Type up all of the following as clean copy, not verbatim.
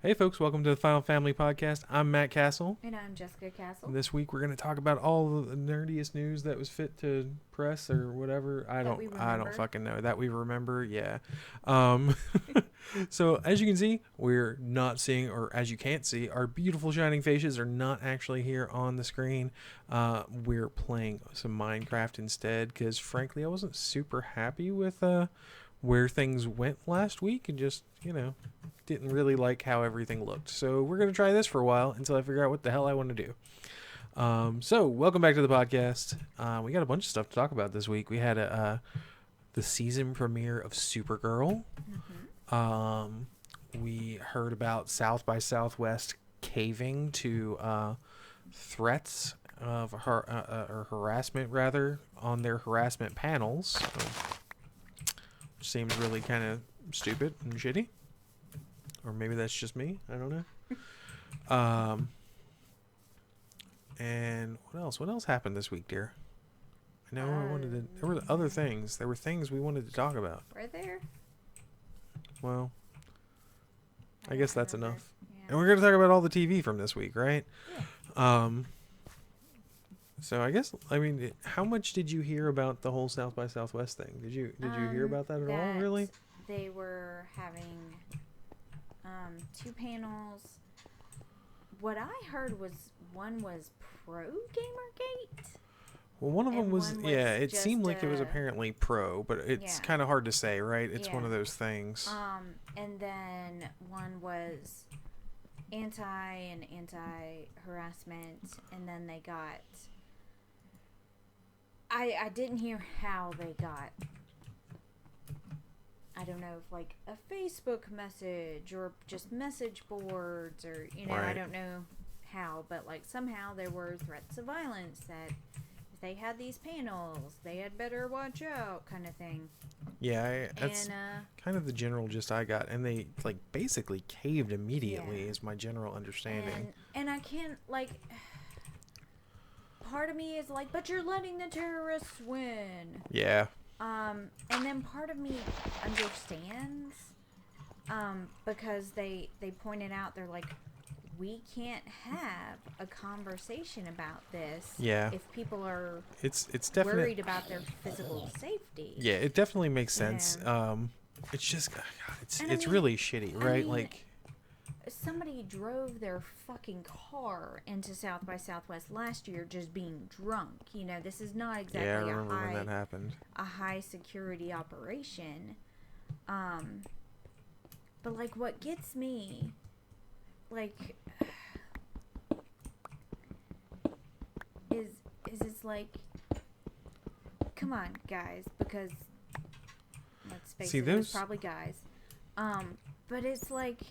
Hey folks, welcome to the Final Family Podcast. I'm Matt Castle. And I'm Jessica Castle. And this week we're going to talk about all the nerdiest news that was fit to press or whatever. I don't fucking know. That we remember, yeah. So as you can see, we're not seeing, or as you can't see, our beautiful shining faces are not actually here on the screen. We're playing some Minecraft instead because frankly I wasn't super happy with where things went last week and just, didn't really like how everything looked. So we're going to try this for a while until I figure out what the hell I want to do. So welcome back to the podcast. We got a bunch of stuff to talk about this week. We had the season premiere of Supergirl. We heard about South by Southwest caving to threats of or harassment rather on their harassment panels, which seems really kind of stupid and shitty. Or maybe that's just me. I don't know. And what else? What else happened this week, dear? I know I wanted to. There were other things. There were things we wanted to talk about. Right there. Well, I guess that's enough. Yeah. And we're going to talk about all the TV from this week, right? Yeah. So I guess how much did you hear about the whole South by Southwest thing? Did you hear about that at all? Really? They were having two panels. What I heard was one was pro Gamergate. Well, one of them was it seemed like it was apparently pro, but it's kind of hard to say, right? It's one of those things. And then one was anti-harassment, and then they got I didn't hear how they got, I don't know, if like a Facebook message or just message boards or, right. I don't know how, but like somehow there were threats of violence that if they had these panels, they had better watch out kind of thing. Yeah, that's kind of the general gist I got. And they like basically caved immediately is my general understanding. And I can't part of me is like, but you're letting the terrorists win. Yeah. And then part of me understands, because they pointed out, they're like, we can't have a conversation about this if people are it's definitely worried about their physical safety. Yeah, it definitely makes sense. It's just it's really shitty, right? Like somebody drove their fucking car into South by Southwest last year just being drunk. This is not exactly I remember when that happened. A high security operation. But like what gets me is it's like, come on guys, because let's face it, it's probably guys. But it's like,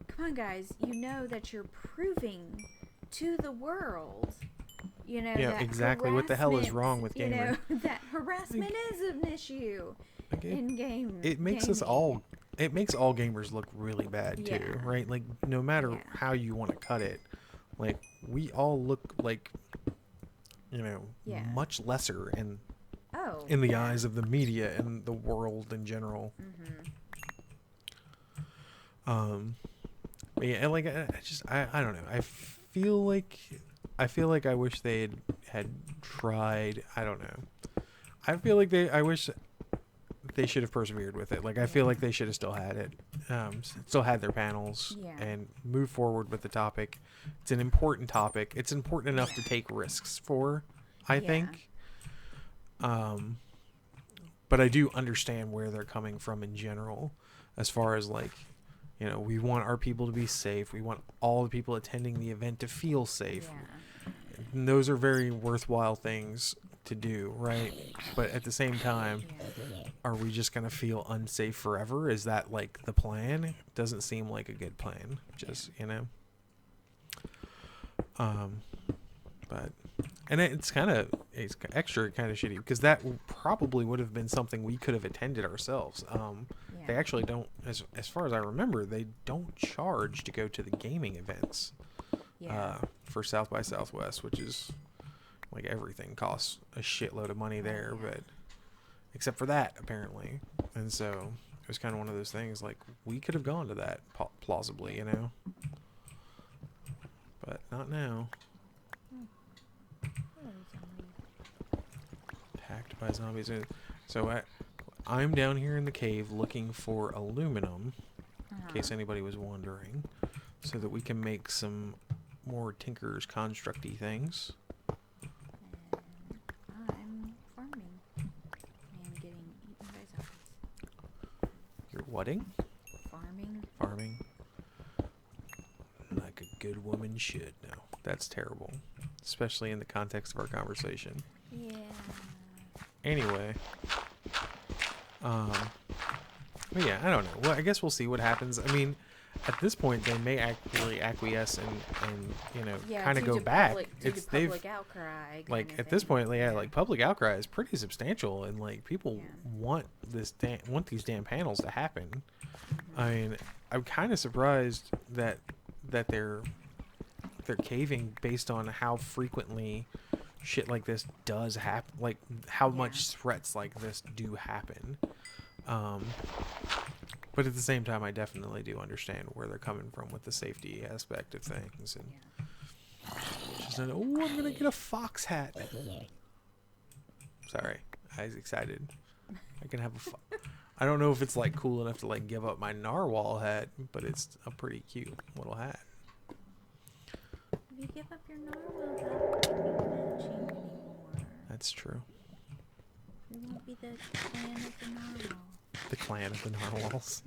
come on guys, that you're proving to the world, that exactly what the hell is wrong with gamers. That harassment is an issue in game. It makes all gamers look really bad too, right? Like no matter how you want to cut it, like we all look like much lesser in the eyes of the media and the world in general. But yeah, like I don't know. I feel like I wish they had tried. I don't know. I feel like I wish they should have persevered with it. Like I feel like they should have still had it, still had their panels and moved forward with the topic. It's an important topic. It's important enough to take risks for, I think. But I do understand where they're coming from in general, as far as like, we want our people to be safe. We want all the people attending the event to feel safe. And those are very worthwhile things to do, right? But at the same time, are we just going to feel unsafe forever? Is that like the plan? It doesn't seem like a good plan. Just, but, and it's extra kind of shitty because that probably would have been something we could have attended ourselves. They actually don't, as far as I remember, they don't charge to go to the gaming events for South by Southwest, which is like everything costs a shitload of money there, but except for that apparently. And so it was kind of one of those things. Like, we could have gone to that plausibly, you know, but not now. Attacked by zombies. So I'm down here in the cave looking for aluminum, in case anybody was wondering, so that we can make some more Tinker's constructy things. And I'm farming and getting eaten by zombies. You're whatting? Farming. Farming. Like a good woman should. No, that's terrible, especially in the context of our conversation. Yeah. Anyway, but yeah, I don't know. Well, I guess we'll see what happens. I mean, at this point, they may actually acquiesce and you know, kind of go back. It's public outcry. Like at this point, yeah, like public outcry is pretty substantial, and like people want these damn panels to happen. Mm-hmm. I mean, I'm kind of surprised that they're caving based on how frequently shit like this does happen, like how much threats like this do happen. But at the same time, I definitely do understand where they're coming from with the safety aspect of things. And just, oh, I'm gonna get a fox hat. Sorry, I was excited. I can have a I don't know if it's like cool enough to like give up my narwhal hat, but it's a pretty cute little hat. If you give up your narwhal hat, it won't be matching anymore. That's true. You won't be the clan of the narwhal. The clan of the narwhals.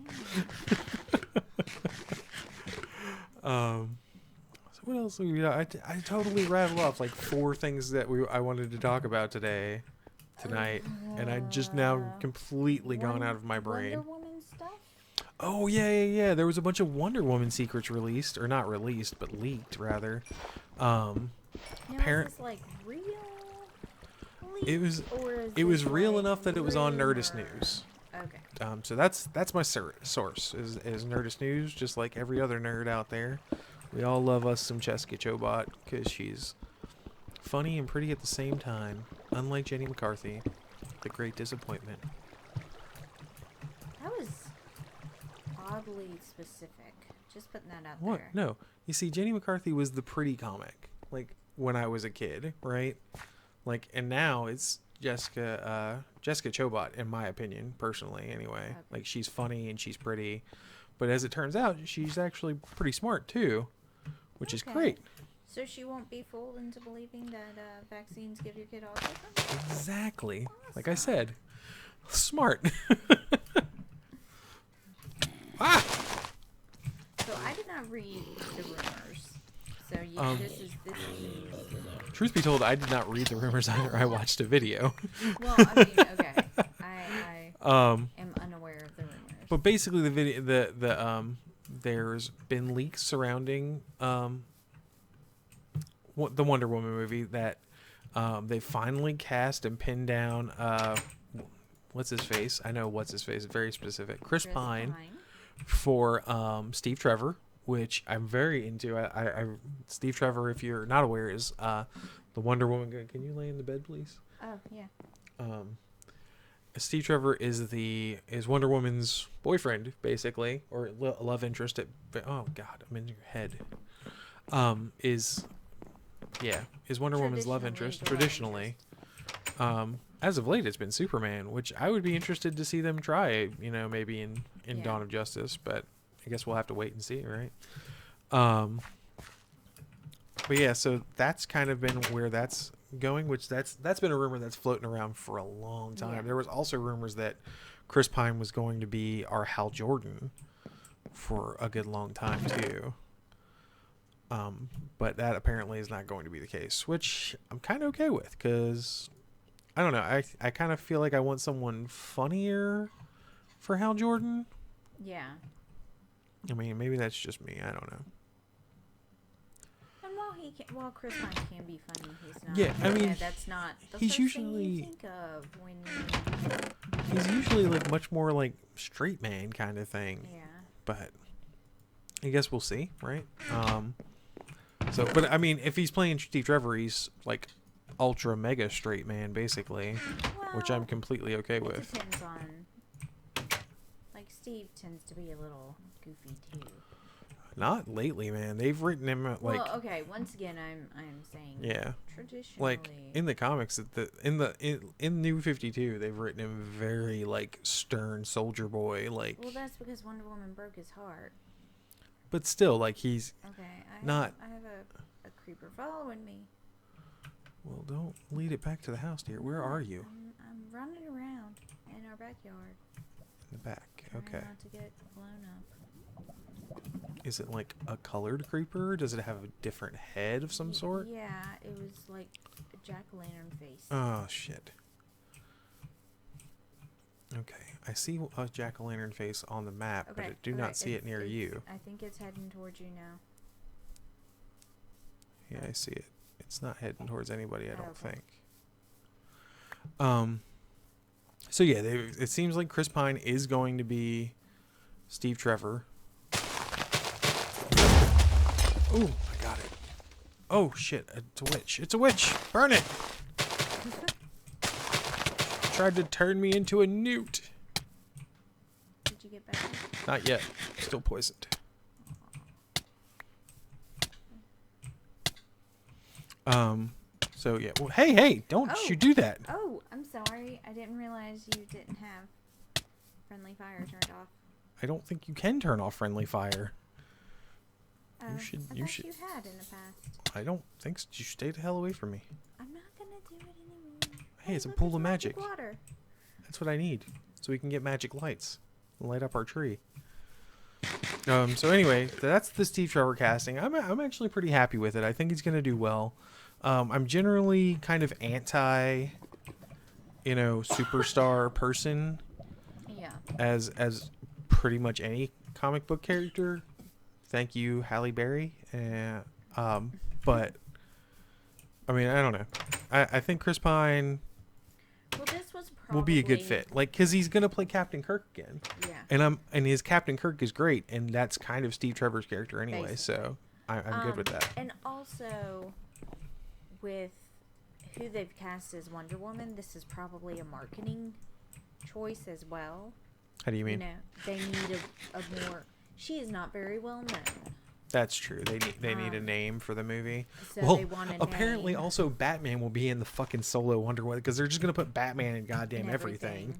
Yeah. So what else? I totally rattled off like 4 things that I wanted to talk about tonight, and I just now completely gone out of my brain. Wonder Woman stuff? Oh yeah. There was a bunch of Wonder Woman secrets released, or not released, but leaked rather. Now, is this like real? It was real enough that it was on Nerdist News. Okay. So that's my source is Nerdist News, just like every other nerd out there. We all love us some Jessica Chobot because she's funny and pretty at the same time, unlike Jenny McCarthy, the great disappointment. That was oddly specific. Just putting that out What? there. No. You see, Jenny McCarthy was the pretty comic, like when I was a kid, right? Like, and now it's Jessica Chobot, in my opinion, personally, anyway. Okay. Like, she's funny and she's pretty, but as it turns out, she's actually pretty smart too, which is great. So she won't be fooled into believing that vaccines give your kid autism? Exactly. Awesome. Like I said, smart. Ah! So I did not read the rumors. So this is Truth be told, I did not read the rumors either. I watched a video. Well, I mean, okay. I am unaware of the rumors. But basically, the video, there's been leaks surrounding the Wonder Woman movie that they finally cast and pinned down. What's his face? I know what's his face. Very specific. Chris Pine for Steve Trevor, which I'm very into. Steve Trevor, if you're not aware, is the Wonder Woman. Can you lay in the bed, please? Oh yeah. Steve Trevor is Wonder Woman's boyfriend, basically, or love interest. Oh God, I'm in your head. Is Wonder Woman's love interest traditionally. As of late, it's been Superman, which I would be interested to see them try. You know, maybe in Dawn of Justice, but I guess we'll have to wait and see, right? But yeah, so that's kind of been where that's going, which that's been a rumor that's floating around for a long time. Yeah. There was also rumors that Chris Pine was going to be our Hal Jordan for a good long time too. But that apparently is not going to be the case, which I'm kind of okay with, because I don't know. I kind of feel like I want someone funnier for Hal Jordan. Yeah. I mean, maybe that's just me. I don't know. And while Chris Pine can be funny, he's not. Yeah, I mean, that's not the he's first usually thing you think of when he's usually like much more like straight man kind of thing. Yeah. But I guess we'll see, right? So, but I mean, if he's playing Steve Trevor, he's like ultra mega straight man, basically, which I'm completely okay with. Depends on. Like Steve tends to be a little goofy too. Not lately, man. They've written him like. Well, okay. Once again, I'm saying. Yeah. Traditionally. Like in the comics, in New 52, they've written him very like stern soldier boy, like. Well, that's because Wonder Woman broke his heart. But still, like he's. Okay. I have a creeper following me. Well, don't lead it back to the house, dear. Where are you? I'm running around in our backyard. In the back. Okay. Trying not to get blown up. Is it like a colored creeper? Does it have a different head of some sort? Yeah, it was like a jack-o'-lantern face. Oh, shit. Okay. I see a jack-o'-lantern face on the map, but I do not see it near you. I think it's heading towards you now. Yeah, I see it. It's not heading towards anybody, I don't think. So yeah, it seems like Chris Pine is going to be Steve Trevor. Oh, I got it. Oh shit, it's a witch. It's a witch. Burn it. Tried to turn me into a newt. Did you get back? Not yet. Still poisoned. So yeah. Well, hey, don't you do that. Oh, I'm sorry. I didn't realize you didn't have friendly fire turned off. I don't think you can turn off friendly fire. You should. I thought you had in the past. I don't think so. You stay the hell away from me. I'm not gonna do it anymore. Hey, it's a pool of magic. Water. That's what I need, so we can get magic lights, and light up our tree. So anyway, that's the Steve Trevor casting. I'm actually pretty happy with it. I think he's gonna do well. I'm generally kind of anti, superstar person. Yeah. As pretty much any comic book character. Thank you, Halle Berry. But I mean, I don't know. I think Chris Pine will be a good fit. Like, cause he's gonna play Captain Kirk again. Yeah. And his Captain Kirk is great, and that's kind of Steve Trevor's character anyway. Basically. So I'm good with that. And also, with who they've cast as Wonder Woman, this is probably a marketing choice as well. How do you mean? They need a more. She is not very well known. That's true. They need a name for the movie. So well, they want a apparently name. Also Batman will be in the fucking solo Wonder Woman because they're just gonna put Batman in goddamn everything.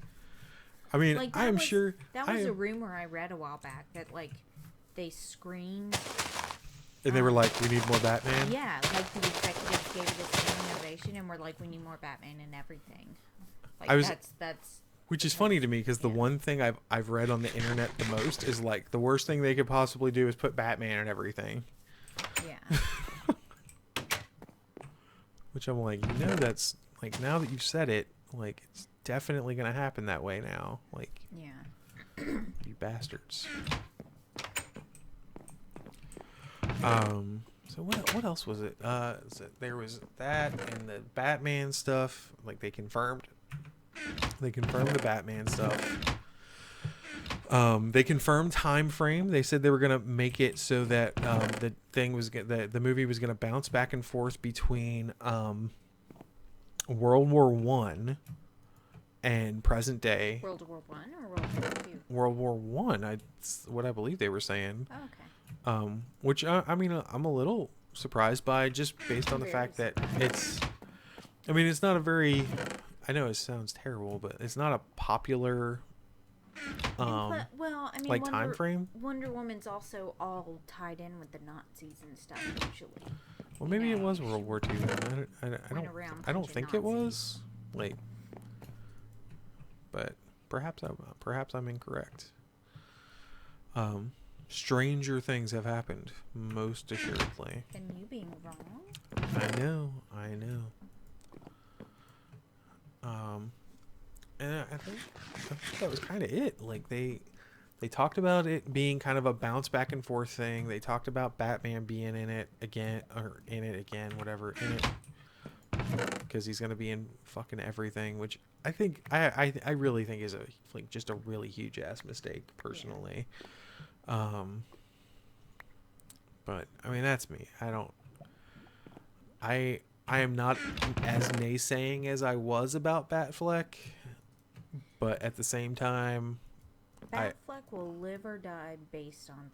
I mean, like, I'm sure that was a rumor I read a while back that like they screened. And they were like, we need more Batman? Yeah, like the executives gave it a standing ovation and we're like, we need more Batman in everything. Like, that's which is funny to me because the one thing I've read on the internet the most is like the worst thing they could possibly do is put Batman in everything. Yeah. Which I'm like, that's like, now that you've said it, like it's definitely gonna happen that way now. Like, yeah. You bastards. So what else was it? So there was that and the Batman stuff. Like they confirmed the Batman stuff. They confirmed time frame. They said they were gonna make it so that the movie was gonna bounce back and forth between World War I and present day. World War I or World War II? World War I. That's what I believe they were saying. Oh, okay. Which I mean, I'm a little surprised by, just based on the fact that it's not a very, I know it sounds terrible, but it's not a popular, time frame. Wonder Woman's also all tied in with the Nazis and stuff usually. Well, maybe it was World War II. I don't think it was. Like, but perhaps I'm incorrect. Stranger things have happened, most assuredly. And you being wrong? I know. And I think that was kind of it. Like they talked about it being kind of a bounce back and forth thing. They talked about Batman being in it again, whatever, in it, because he's gonna be in fucking everything, which I think I really think is just a really huge ass mistake personally. Yeah. But I mean, that's me. I am not as naysaying as I was about Batfleck, but at the same time, Batfleck Affleck will live or die based on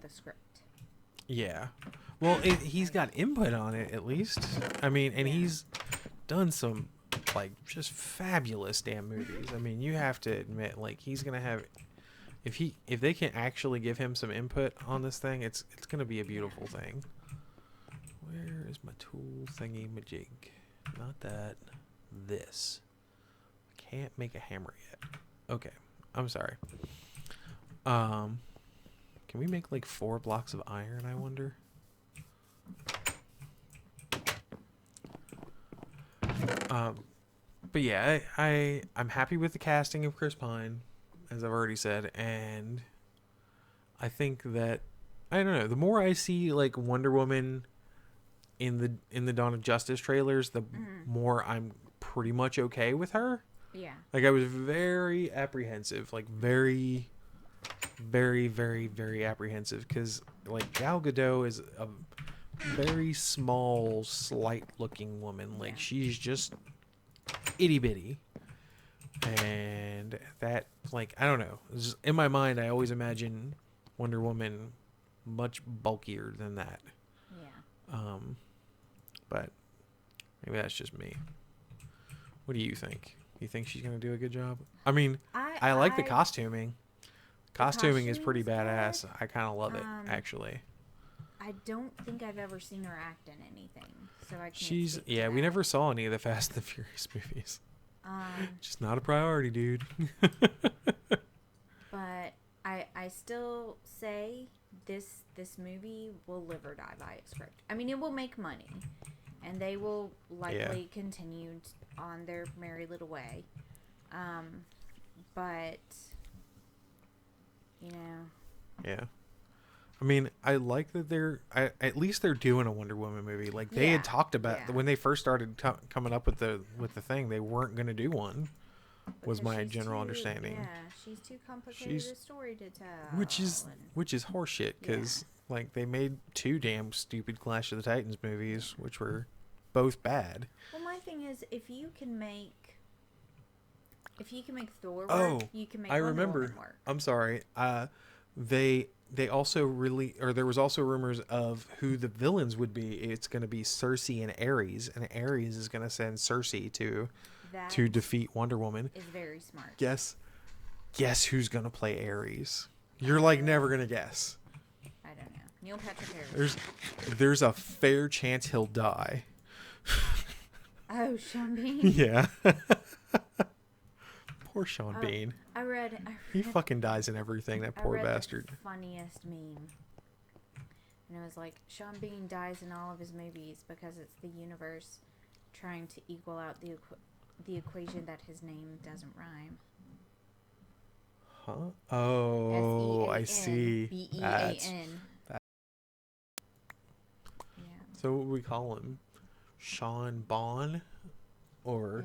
the script. Yeah. Well, he's got input on it at least. I mean, and he's done some like just fabulous damn movies. I mean, you have to admit, like, he's gonna have, if they can actually give him some input on this thing, it's gonna be a beautiful thing. Where is my tool thingy majig? Not that. This. I can't make a hammer yet. Okay, I'm sorry. Can we make like 4 blocks of iron, I wonder? But yeah, I'm happy with the casting of Chris Pine, as I've already said, and I think that, I don't know, the more I see like Wonder Woman in the Dawn of Justice trailers, the more I'm pretty much okay with her. Yeah. Like, I was very apprehensive, like very, very, very, very apprehensive, because like Gal Gadot is a very small, slight-looking woman. Like, she's just itty bitty, and that, like, I don't know. Just, in my mind, I always imagine Wonder Woman much bulkier than that. Yeah. But maybe that's just me. What do you think? You think she's gonna do a good job? I mean, I like the costuming. Costuming is pretty badass. I kind of love it, actually. I don't think I've ever seen her act in anything, so I can't. We never saw any of the Fast and the Furious movies. Just not a priority, dude. But I still say this movie will live or die by its script. I mean, it will make money, and they will likely continue on their merry little way. But you know. Yeah. I mean, I like that at least they're doing a Wonder Woman movie. Like, they had talked about when they first started coming up with the thing, they weren't going to do one. Was my general understanding. Yeah, she's too complicated a story to tell. Which is horseshit, because like, they made 2 damn stupid Clash of the Titans movies, which were both bad. Well, my thing is, if you can make Thor work, you can make Wonder Woman work. I'm sorry. They also there was also rumors of who the villains would be. It's going to be Cersei and Ares, and Ares is going to send Cersei to defeat Wonder Woman. Is very smart. Guess who's going to play Ares? You're like never going to guess. I don't know. Neil Patrick Harris. There's a fair chance he'll die. Oh, Sean Bean. Yeah. Poor Sean Bean. I read. He fucking dies in everything. That poor bastard. The funniest meme. And it was like, Sean Bean dies in all of his movies because it's the universe trying to equal out the equation that his name doesn't rhyme. Huh? Oh, I see. B-E-A-N. Yeah. So what would we call him? Sean Bon? Or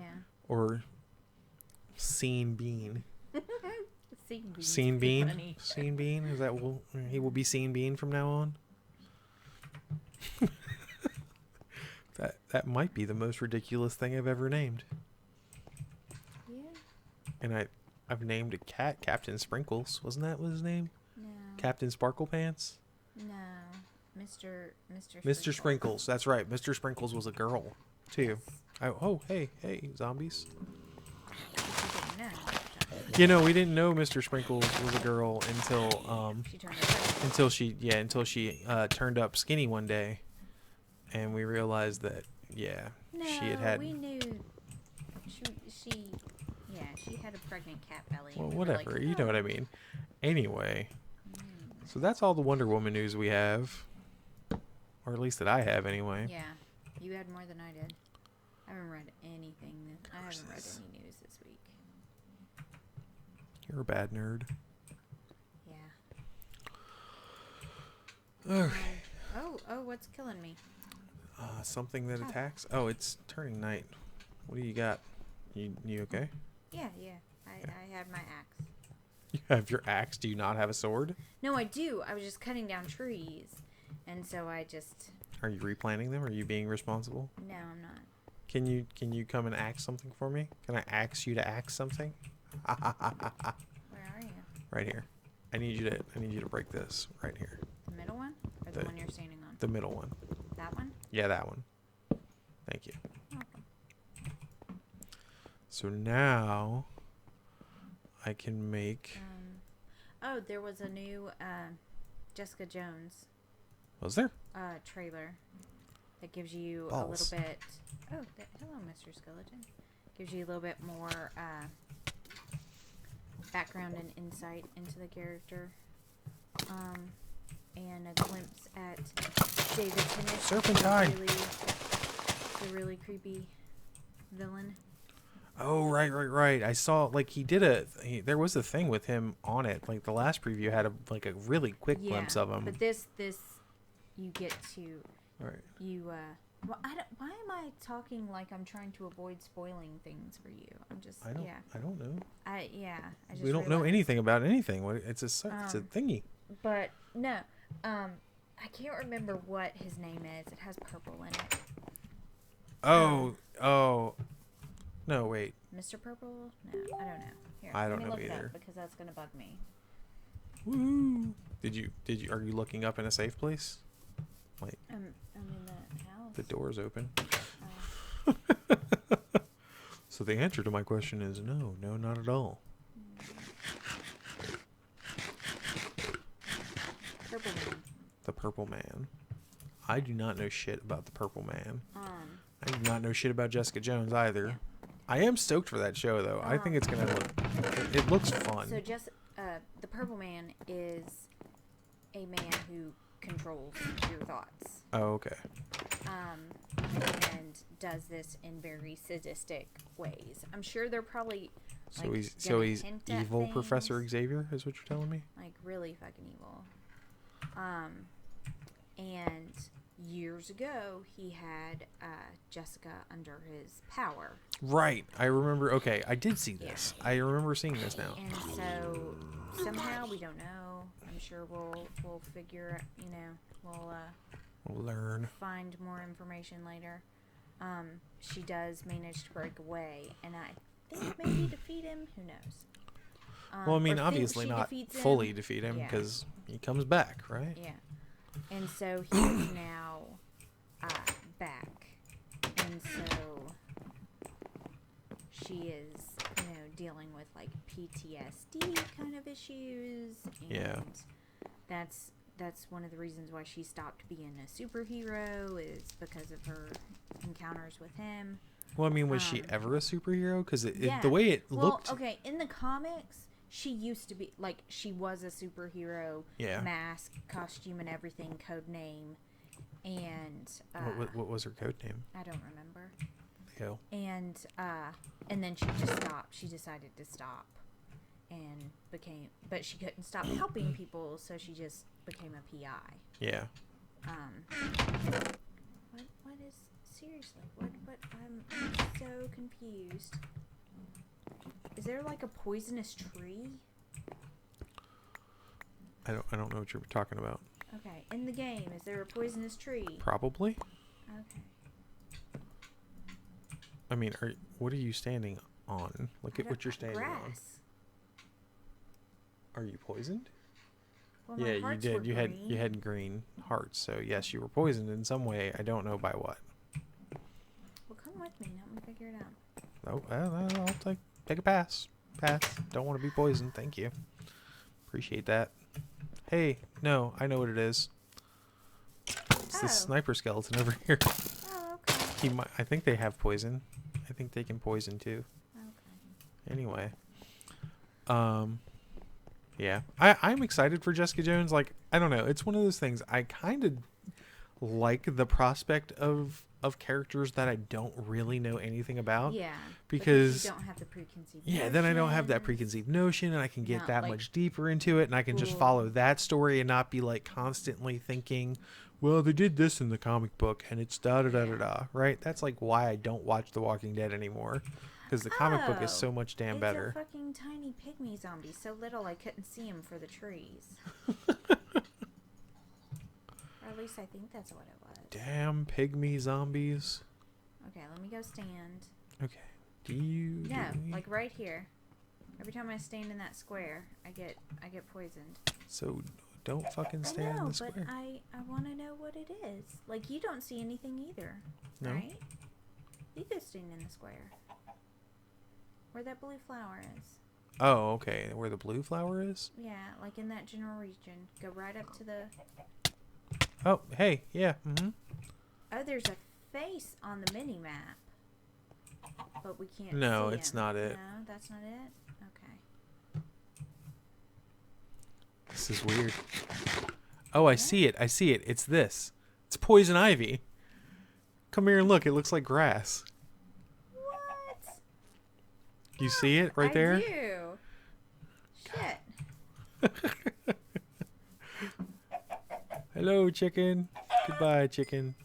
Scene Bean? Scene Bean? Scene Bean? Is that he will be Scene Bean from now on? That might be the most ridiculous thing I've ever named. Yeah. And I've named a cat Captain Sprinkles. Wasn't that his name? No. Captain Sparkle Pants? No. Mr. Sprinkles. That's right. Mr. Sprinkles was a girl too. Yes. Hey, zombies. You know, we didn't know Mr. Sprinkles was a girl until she turned up skinny one day, and we realized that she had. We knew she had a pregnant cat belly. Well, whatever, you know what I mean. Anyway, so that's all the Wonder Woman news we have, or at least that I have anyway. Yeah, you had more than I did. I haven't read anything. I haven't read any news this week. You're a bad nerd. Yeah. Okay. Oh, what's killing me? Something that attacks. Oh, it's turning night. What do you got? You okay? Yeah. I have my axe. You have your axe. Do you not have a sword? No, I do. I was just cutting down trees, and so I just. Are you replanting them? Or are you being responsible? No, I'm not. Can you come and axe something for me? Can I axe you to axe something? Where are you? Right here. I need you to break this right here. The middle one? Or the one you're standing on? The middle one. That one? Yeah, that one. Thank you. Okay. So now I can make... oh, there was a new Jessica Jones. Was there? Trailer that gives you Balls. a little bit... Oh, hello, Mr. Skeleton. Gives you a little bit more background and insight into the character. And a glimpse at David Tennant. Serpentine. The really creepy villain. Oh, right. I saw, like, there was a thing with him on it. Like, the last preview had a really quick glimpse of him. But this, you get to, Right. you, well, why am I talking like I'm trying to avoid spoiling things for you? I don't know. I just We don't know anything about anything. It's a thingy. But, no, I can't remember what his name is. It has purple in it. Oh. No, wait. Mr. Purple? No, I don't know. Here, I don't let me know look it either. up because that's gonna bug me. Woo! Are you looking up in a safe place? Like, I'm in the house. the door's open. So the answer to my question is no, not at all. Purple Man. The Purple Man. I do not know shit about the Purple Man. I do not know shit about Jessica Jones either. Yeah. I am stoked for that show though. I think it's gonna look. It looks fun. So the Purple Man is a man who controls your thoughts. Oh, okay. And does this in very sadistic ways. I'm sure they're probably So he's evil Professor Xavier, is what you're telling me? Like really fucking evil. And years ago he had Jessica under his power. Right. I remember. Okay, I did see this. Yeah. I remember seeing this now. And so somehow we don't know. I'm sure we'll figure. We'll learn. Find more information later. She does manage to break away, and I think maybe defeat him. Who knows? Well, I mean, obviously not fully defeat him because he comes back, right? Yeah. And so he's now back, and so she is, dealing with like PTSD kind of issues, and that's one of the reasons why she stopped being a superhero is because of her encounters with him. Well, I mean, was she ever a superhero? Because the way it looked. Well, okay, in the comics, she used to be, like, she was a superhero. Yeah. Mask, costume, and everything, code name. And what was her code name? I don't remember. Hell. And then she just stopped. She decided to stop, and but she couldn't stop helping people, so she just became a PI. Yeah. What is seriously? What? I'm so confused. Is there like a poisonous tree? I don't know what you're talking about. Okay, in the game, is there a poisonous tree? Probably. Okay. I mean, what are you standing on? Look at what you're standing on. Are you poisoned? Well, yeah, you did. You had green hearts, so yes, you were poisoned in some way. I don't know by what. Well, come with me. Let me figure it out. Oh, I'll take a pass. Don't want to be poisoned. Thank you. Appreciate that. Hey, no, I know what it is. It's the sniper skeleton over here. Oh, okay. I think they have poison. I think they can poison too. Okay. Anyway. Yeah. I'm excited for Jessica Jones. Like, I don't know. It's one of those things. I kind of like the prospect of characters that I don't really know anything about. Yeah. Because you don't have the preconceived notion. Yeah, then I don't have that preconceived notion, and I can get that much deeper into it, and I can just follow that story and not be like constantly thinking, well, they did this in the comic book and it's da-da-da-da-da, right? That's like why I don't watch The Walking Dead anymore. Because the comic book is so much damn better. It's a fucking tiny pygmy zombie, so little I couldn't see him for the trees. Or at least I think that's what it was. Damn pygmy zombies. Okay, let me go stand. Okay. Do you... No, like right here. Every time I stand in that square, I get poisoned. So don't fucking stand in the square. But I want to know what it is. Like, you don't see anything either, no. Right? You go stand in the square. Where that blue flower is. Oh, okay. Where the blue flower is? Yeah, like in that general region. Go right up to the... Oh, hey, yeah. Mm-hmm. Oh, there's a face on the mini-map. But we can't No, see it's him. not it. No, that's not it? Okay. This is weird. Oh, I see it. I see it. It's this. It's poison ivy. Come here and look. It looks like grass. What? You see it right there? I do. Shit. Hello, chicken. Goodbye, chicken.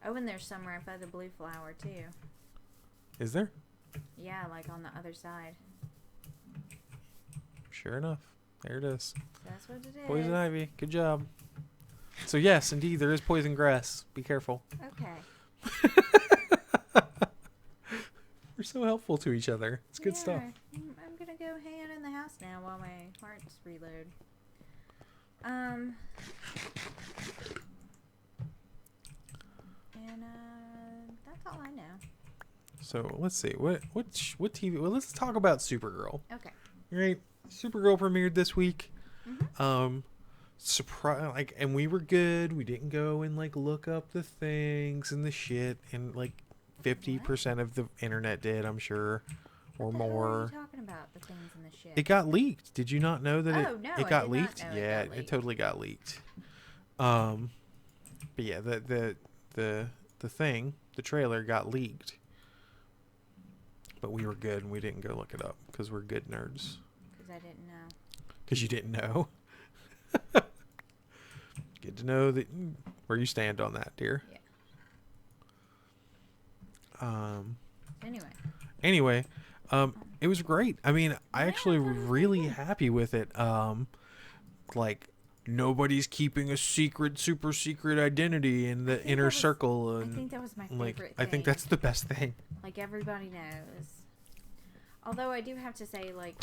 Oh, and there's some right by the blue flower, too. Is there? Yeah, like on the other side. Sure enough. There it is. That's what it is. Poison ivy. Good job. So, yes, indeed, there is poison grass. Be careful. Okay. We're so helpful to each other. It's good stuff. I'm going to go hang out in the house now while my hearts reload. And that's all I know. So let's see what TV. Well, let's talk about Supergirl. Okay. Right, Supergirl premiered this week. Mm-hmm. Surprise! Like, and we were good. We didn't go and like look up the things and the shit, and like 50% of the internet did, I'm sure, or more. What are you talking about? The things and the shit. It got leaked. Did you not know that it got leaked? Yeah, it totally got leaked. But yeah, the thing, the trailer got leaked. But we were good and we didn't go look it up because we're good nerds. Because I didn't know. Because you didn't know. Good to know that where you stand on that, dear. Yeah. Anyway, it was great. I mean, I actually really happy with it. Like, nobody's keeping a super secret identity in the inner circle, and I think that was my favorite thing. I think that's the best thing. Like, everybody knows. Although I do have to say, like,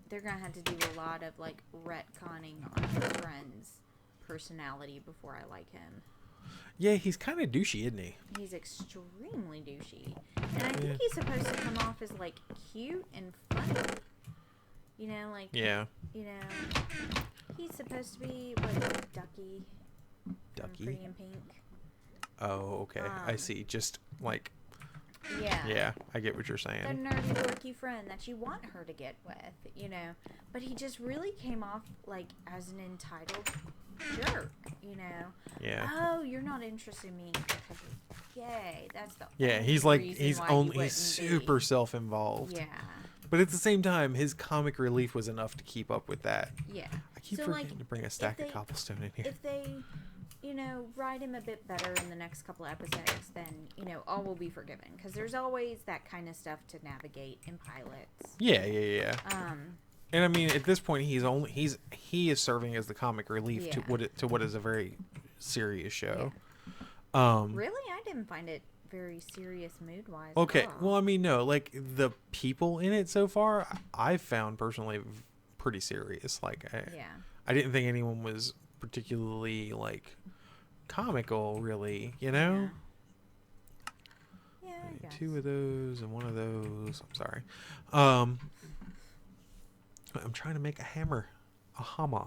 they're gonna have to do a lot of like retconning on his friend's personality before I like him. Yeah, he's kind of douchey, isn't he? He's extremely douchey, and I think he's supposed to come off as like cute and funny. You know, like he's supposed to be what, Ducky. Pretty in Pink. Oh, okay. I see. Just like. Yeah. Yeah, I get what you're saying. The nerdy, dorky friend that you want her to get with, you know. But he just really came off like as an entitled jerk, you know. Yeah. Oh, you're not interested in me because you're gay. That's the he's like he's super self-involved. Yeah. But at the same time, his comic relief was enough to keep up with that. Yeah. I keep forgetting to bring a stack of cobblestone in here. If they, you know, write him a bit better in the next couple of episodes, then, you know, all will be forgiven. Because there's always that kind of stuff to navigate in pilots. Yeah. And I mean, at this point, he is serving as the comic relief to what is a very serious show. Yeah. Really, I didn't find it very serious mood-wise. Okay, well, I mean, no, like the people in it so far, I found personally pretty serious. Like, I didn't think anyone was particularly like comical, really. You know. Yeah. I guess. 2 of those and 1 of those. I'm sorry. I'm trying to make a hammer. A hammer.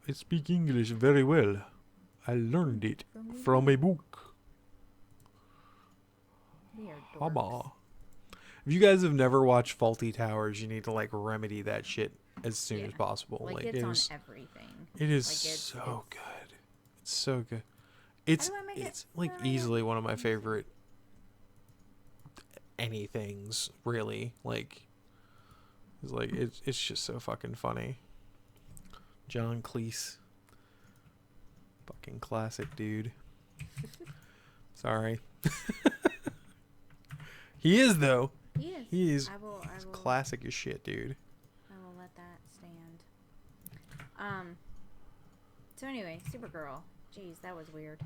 I speak English very well. I learned it from a book. Hammer. If you guys have never watched Fawlty Towers, you need to like remedy that shit as soon as possible. Like it's on everything. It is like so good. It's so good. It's like easily one of my favorite anythings, really. Like it's just so fucking funny. John Cleese. Fucking classic dude. Sorry. He is though. He is. I will classic as shit, dude. I will let that stand. So anyway, Supergirl. Jeez, that was weird.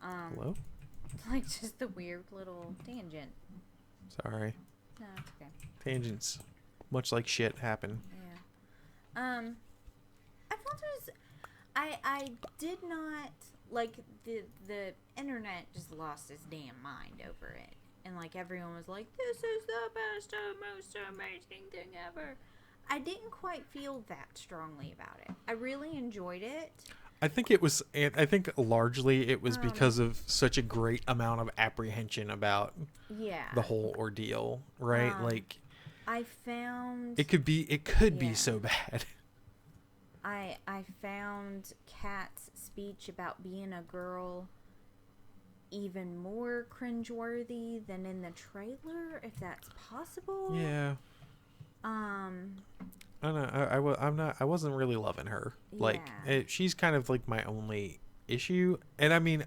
Hello? Like just the weird little tangent. Sorry. No, it's okay. Tangents, much like shit, happen. Yeah. I felt it was. I did not like the internet just lost its damn mind over it, and like everyone was like, "This is the best, most amazing thing ever." I didn't quite feel that strongly about it. I really enjoyed it. I think it was. I think largely it was because of such a great amount of apprehension about the whole ordeal, right? Like, I found it could be so bad. I found Kat's speech about being a girl even more cringeworthy than in the trailer, if that's possible. Yeah. I don't know. I wasn't really loving her. Like, she's kind of like my only issue. And I mean,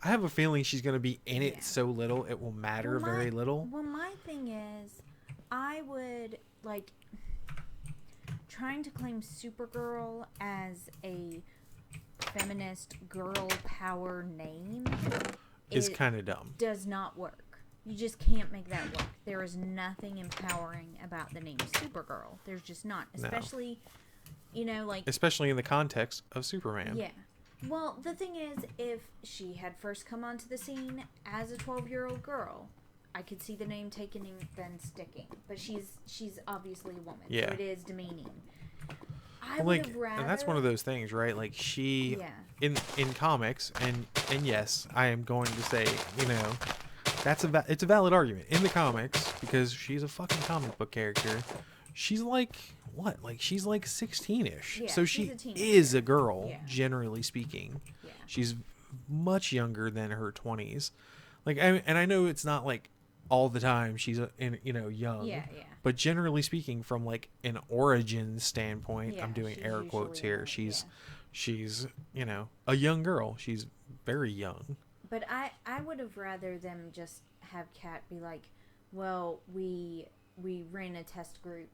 I have a feeling she's going to be in it so little, it will matter very little. Well, my thing is, I would, like, trying to claim Supergirl as a feminist girl power name is kind of dumb. Does not work. You just can't make that work. There is nothing empowering about the name Supergirl. There's just not. Especially, especially in the context of Superman. Yeah. Well, the thing is, if she had first come onto the scene as a 12-year-old girl, I could see the name taken and then sticking. But she's obviously a woman, so it is demeaning. I would have rather... And that's one of those things, right? Like, she... Yeah. In comics, and yes, I am going to say, it's a valid argument. In the comics, because she's a fucking comic book character, she's like, what? Like, she's like 16-ish. Yeah, so she is a girl, generally speaking. Yeah. She's much younger than her 20s. Like, and I know it's not like all the time she's young. Yeah, yeah. But generally speaking, from like an origin standpoint, I'm doing air quotes here. She's a young girl. She's very young. But I would have rather them just have Kat be like, well, we ran a test group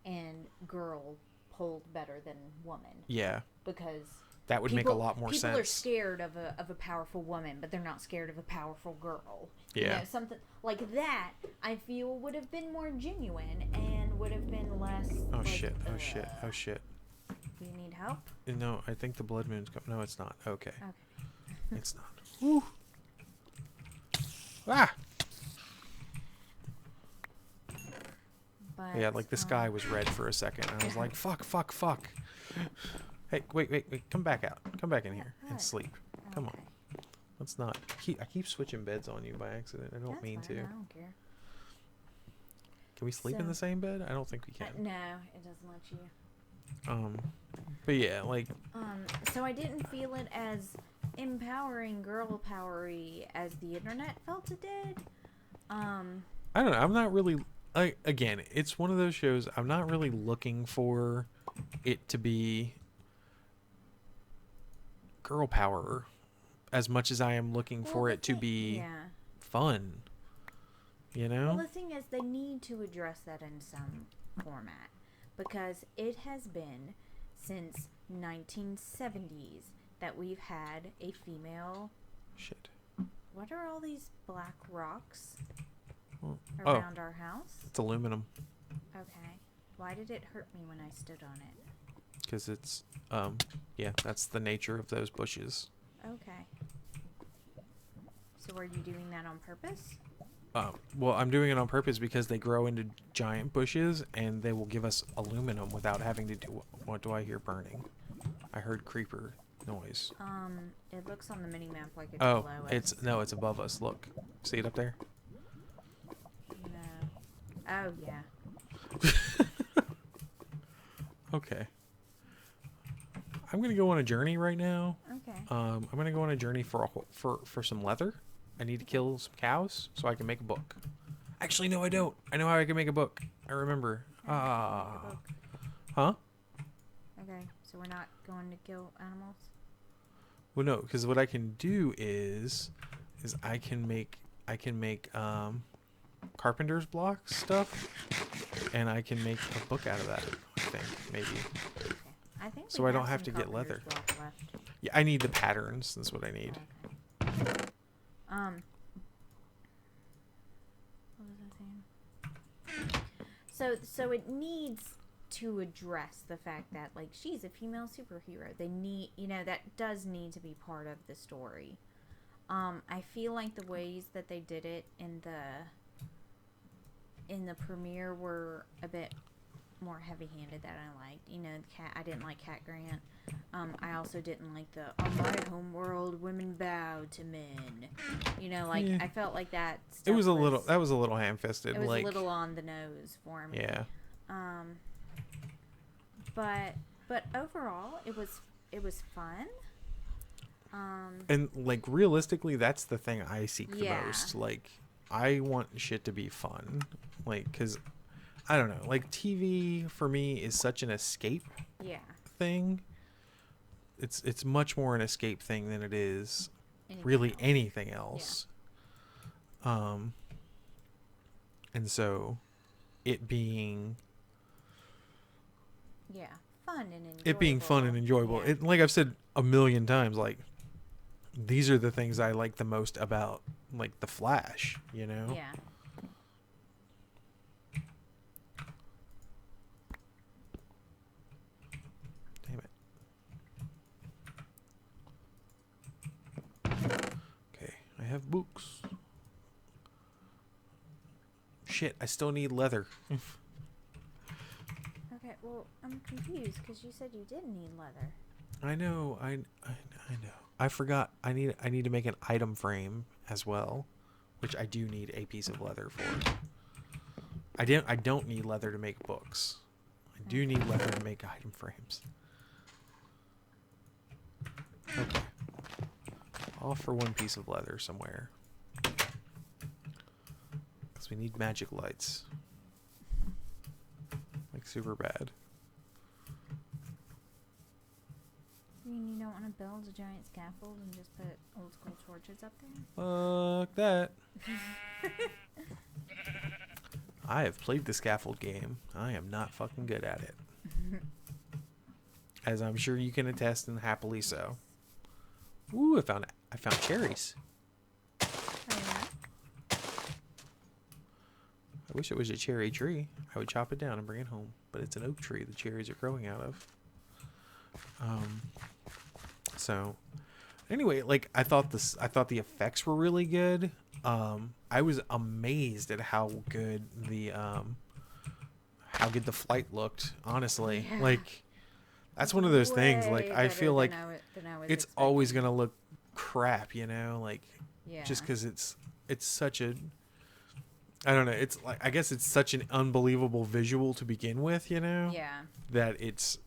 and girl pulled better than woman. Yeah. Because that would make a lot more sense. People are scared of a powerful woman, but they're not scared of a powerful girl. Yeah. Something like that, I feel would have been more genuine and would have been less. Oh shit! Oh shit! You need help? No, I think the blood moon's coming. No, it's not. Okay. It's not. Woo. Ah. But, yeah, like the sky was red for a second. And I was like, fuck. Hey, wait. Come back out. Come back in here and sleep. Come on. Let's not. I keep switching beds on you by accident. I don't mean to. I don't care. Can we sleep in the same bed? I don't think we can. No, it doesn't let you. But yeah, like. So I didn't feel it as empowering, girl powery as the internet felt it did. I don't know. I'm not really. Again, it's one of those shows. I'm not really looking for it to be girl power as much as I am looking for it to be fun. Well, the thing is, they need to address that in some format because it has been since 1970s that we've had a female. Shit. What are all these black rocks around our house? It's aluminum. Okay. Why did it hurt me when I stood on it? Because it's, that's the nature of those bushes. Okay. So are you doing that on purpose? Well, I'm doing it on purpose because they grow into giant bushes and they will give us aluminum without having to do... What do I hear burning? I heard creeper noise. It looks on the mini map like it's below us. It's above us. Look. See it up there? No. Oh, yeah. Okay. I'm gonna go on a journey right now. Okay. I'm gonna go on a journey for some leather. I need to kill some cows so I can make a book. Actually, no, I don't. I know how I can make a book. I remember. Huh? Okay, so we're not going to kill animals? Well, no, because what I can do is I can make carpenter's block stuff, and I can make a book out of that. I think maybe. Okay. I think so I don't have to get leather. Yeah, I need the patterns. That's what I need. Okay. What was I saying? So it needs to address the fact that like she's a female superhero. They need, that does need to be part of the story. I feel like the ways that they did it in the premiere were a bit more heavy-handed that I liked. I didn't like Cat Grant. I also didn't like the "on my home world, women bow to men." Yeah. I felt like that. That was a little ham-fisted. It was a little on the nose for me. Yeah. But overall, it was fun. And like realistically, that's the thing I seek the Yeah. most. Like, I want shit to be fun. Like, cause I don't know. Like, TV for me is such an escape Yeah. thing. It's much more an escape thing than it is Anything really else. anything else. And so it being Yeah. Fun and enjoyable. it being fun and enjoyable. Yeah. It, like I've said a million times, like, these are the things I like the most about like The Flash, you know? Yeah. Damn it. Okay, I have books. Shit, I still need leather. Okay. Well, I'm confused because you said you didn't need leather. I know. I know. I forgot. I need to make an item frame as well, which I do need a piece of leather for. I don't need leather to make books. I do need leather to make item frames. Okay. All for one piece of leather somewhere. Because we need magic lights. Like super bad. You mean you don't want to build a giant scaffold and just put old school torches up there? Fuck that. I have played the scaffold game. I am not fucking good at it. As I'm sure you can attest, and happily so. Ooh, I found cherries. Oh, yeah. I wish it was a cherry tree. I would chop it down and bring it home. But it's an oak tree the cherries are growing out of. So anyway, like I thought the effects were really good. I was amazed at how good the flight looked, honestly. Yeah. Like, that's one of those things, like, Way I feel better like than I was it's expecting. always gonna look crap, you know, like, Yeah. just because it's such a, I don't know, it's like, I guess it's such an unbelievable visual to begin with, you know, Yeah. that it's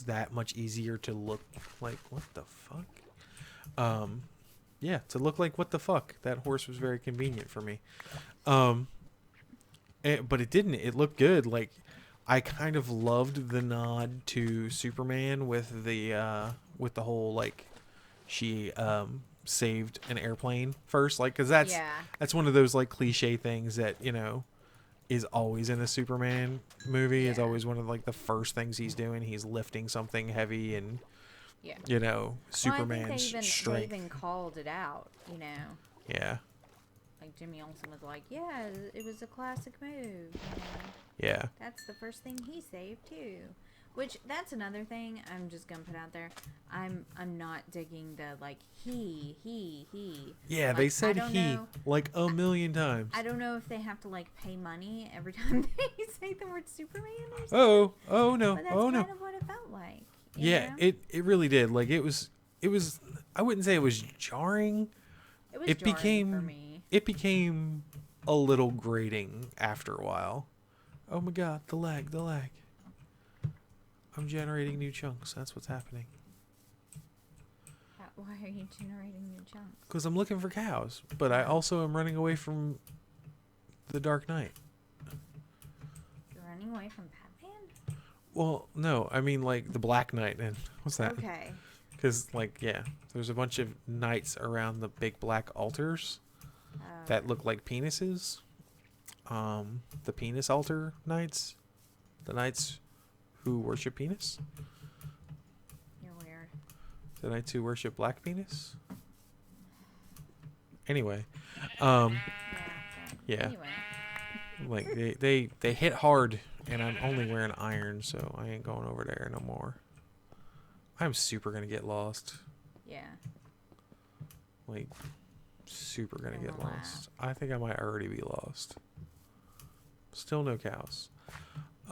that much easier to look like, what the fuck? Yeah, to look like, what the fuck? That horse was very convenient for me. But it didn't. It looked good. Like, I kind of loved the nod to Superman with the whole, like, she saved an airplane first, like, because that's one of those, like, cliche things that, you know, is always in a Superman movie. Is Yeah. always one of, like, the first things he's doing. He's lifting something heavy and, Yeah. you know, Superman's Well, I think they strength. even called it out, you know. Yeah. Like Jimmy Olsen was like, yeah, it was a classic move. You know? Yeah. That's the first thing he saved too. Which that's another thing I'm just gonna put out there. I'm not digging the like he. Yeah, Like, they I said don't he know. like a million times. I don't know if they have to like pay money every time they say the word Superman or something. Oh no. But that's Oh kind no. of what it felt like. you Yeah, know? it really did. Like it was I wouldn't say it was jarring. It was it jarring became for me. It became a little grating after a while. Oh my god, the lag. I'm generating new chunks. That's what's happening. Why are you generating new chunks? Because I'm looking for cows, but I also am running away from the Dark Knight. You're running away from Batman? Well, no, I mean like the Black Knight and what's that? Okay. Because like yeah, there's a bunch of knights around the big black altars that look like penises. The penis altar knights, the knights who worship penis, You're weird. the knights who worship black penis. Anyway, Yeah. yeah. Anyway. Like they hit hard, and I'm only wearing iron, so I ain't going over there no more. I'm super gonna get lost. Yeah. Like, super gonna get Wow. lost. I think I might already be lost. Still no cows.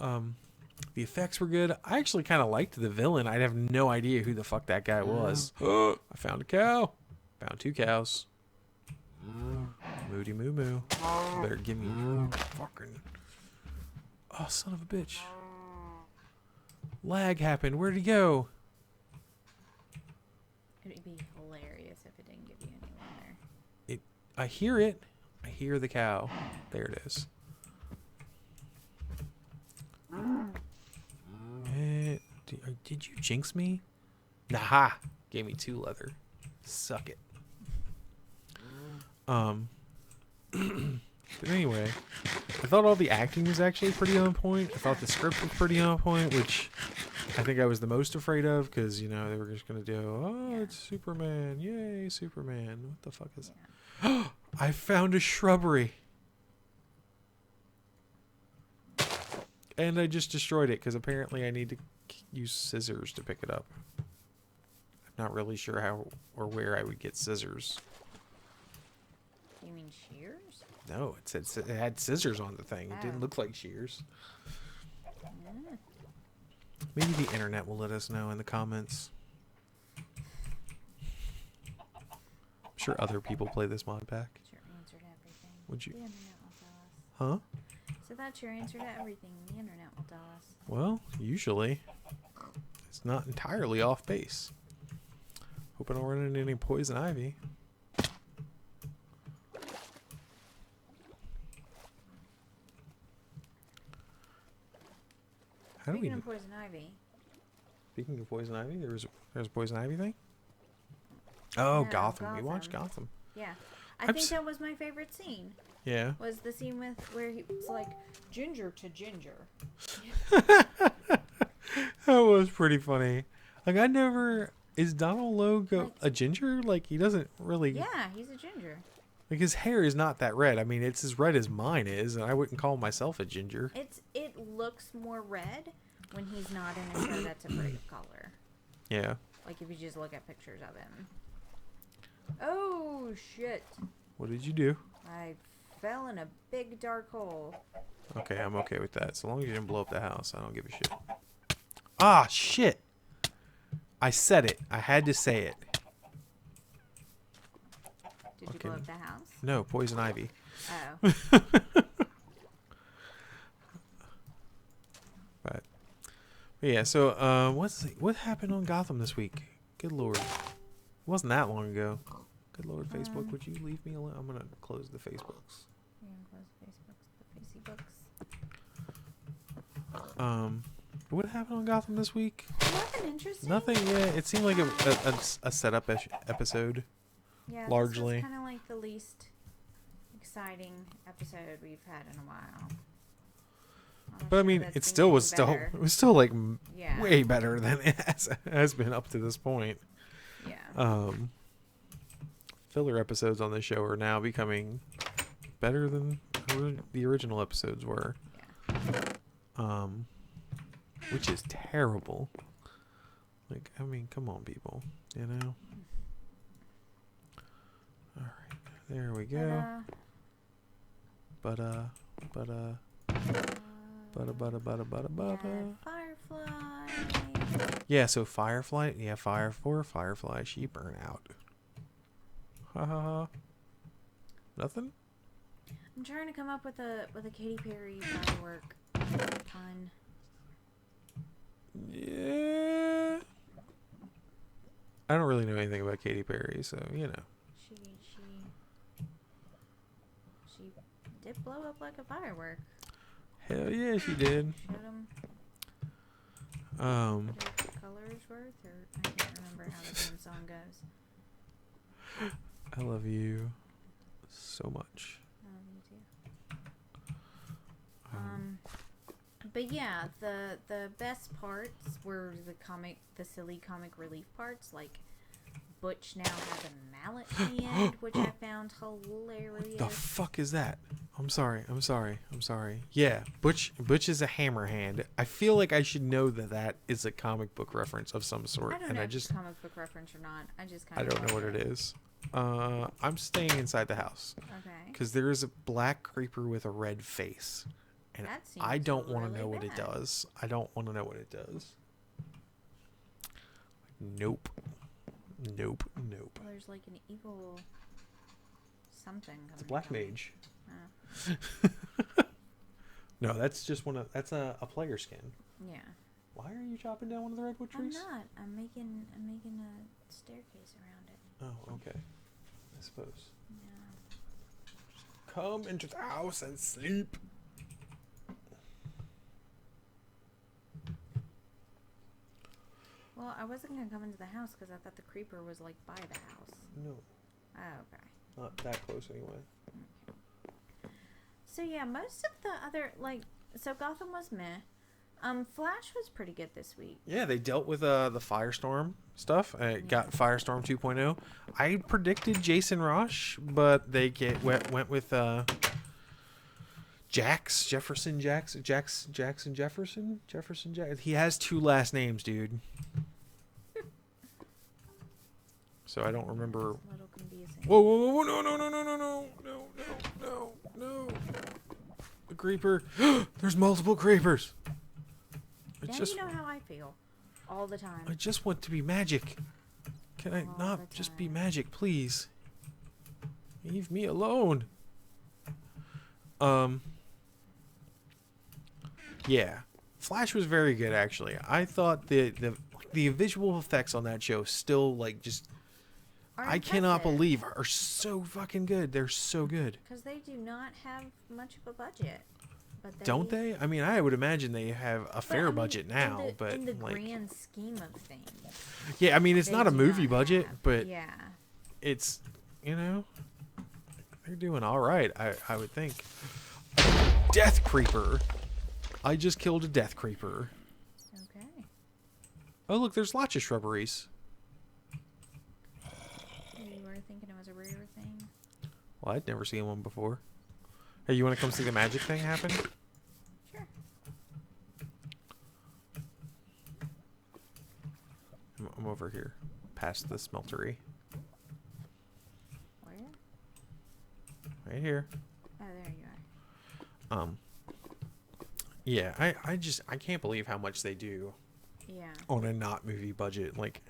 The effects were good. I actually kind of liked the villain. I have no idea who the fuck that guy was. I found a cow. Found 2 cows. Moody moo moo. Better give me fucking. Oh, son of a bitch. Lag happened. Where'd he go? It'd be hilarious if it didn't give you anyone there. I hear it. I hear the cow. There it is. Did you jinx me? Nah. Gave me 2 leather. Suck it. But anyway, I thought all the acting was actually pretty on point. I thought the script was pretty on point, which I think I was the most afraid of because, you know, they were just going to do, oh, it's Superman. Yay, Superman. What the fuck is that? I found a shrubbery. And I just destroyed it because apparently I need to use scissors to pick it up. I'm not really sure how or where I would get scissors. You mean shears? No, it said it had scissors on the thing. It didn't look like shears. Yeah. Maybe the internet will let us know in the comments. I'm sure other people play this mod pack. That's your answer to everything. Would you? The internet will tell us. Huh? So that's your answer to everything. The internet will tell us. Well, usually. It's not entirely off base. Hope I don't run into any poison ivy. How do we? Speaking of poison ivy. Speaking of poison ivy, there's a poison ivy thing. Oh, No, Gotham. We watched Gotham. Yeah, I I'm think s- that was my favorite scene. Yeah. Was the scene with where he was like ginger to ginger. That was pretty funny. Like I never. Is Donald Logue a ginger? Like he doesn't really. Yeah, he's a ginger. Like his hair is not that red. I mean, it's as red as mine is, and I wouldn't call myself a ginger. It looks more red when he's not in a show that's afraid of color. Yeah. Like if you just look at pictures of him. Oh shit! What did you do? I fell in a big dark hole. Okay, I'm okay with that. So long as you didn't blow up the house, I don't give a shit. Ah, shit! I said it. I had to say it. Did you blow up the house? No, poison ivy. Oh. But yeah, so what happened on Gotham this week? Good lord. It wasn't that long ago. Good lord, Facebook, would you leave me alone? I'm gonna close the Facebooks. You're gonna close the Facebooks. What happened on Gotham this week? Nothing interesting. Nothing. Yeah, it seemed like a setup episode. Yeah, largely. This was kind of like the least exciting episode we've had in a while. But I mean, it still was still like Yeah. way better than it has been up to this point. Yeah. Filler episodes on this show are now becoming better than the original episodes were. Yeah. Which is terrible. Like, I mean, come on, people. You know? Alright. There we go. Butter. Firefly. Yeah, so Firefly. Yeah, Firefly. She burnt out. Ha ha ha. Nothing? I'm trying to come up with a Katy Perry firework pun. Yeah. I don't really know anything about Katy Perry, so you know. She did blow up like a firework. Hell yeah, she did. Showed him Um. what the colors worth, or I can't remember how the theme song goes. I love you so much. Me too. But yeah, the best parts were the silly comic relief parts, like Butch now has a mallet in the end, which I found hilarious. The fuck is that? I'm sorry. Yeah, Butch is a hammerhand. I feel like I should know that is a comic book reference of some sort. I don't know if it's a comic book reference or not. I just kind I of. don't know what it is. I'm staying inside the house. Okay. Because there is a black creeper with a red face. And I don't want to know what it does. I don't want to know what it does. Nope. Well, there's like an evil something. It's a black mage. Oh. No, that's just that's a player skin. Yeah. Why are you chopping down one of the redwood trees? I'm not. I'm making a staircase around it. Oh, okay. I suppose. Yeah. Come into the house and sleep. Well, I wasn't gonna come into the house because I thought the creeper was like by the house. No. Oh, okay. Not that close anyway. So yeah, most of the other so Gotham was meh. Flash was pretty good this week. Yeah, they dealt with the Firestorm stuff. Got Firestorm 2.0. I predicted Jason Rosh, but they went with Jefferson Jefferson. He has two last names, dude. So I don't remember. A little confusing. Whoa, no. The creeper. There's multiple creepers. Now you know how I feel. All the time. I just want to be magic. Can I not just be magic, please? Leave me alone. Yeah. Flash was very good, actually. I thought the visual effects on that show still just I cannot believe are so fucking good. They're so good. Because they do not have much of a budget. But don't they? I mean, I would imagine they have a fair budget now, but in the grand scheme of things. Yeah, I mean, it's not a movie budget, but yeah, it's they're doing all right. I would think. Death Creeper. I just killed a Death Creeper. Okay. Oh, look, there's lots of shrubberies. You were thinking it was a rare thing? Well, I'd never seen one before. Hey, you want to come see the magic thing happen? Sure. I'm over here, past the smeltery. Where? Right here. Oh, there you are. Yeah, I can't believe how much they do. Yeah. On a not movie budget. Like,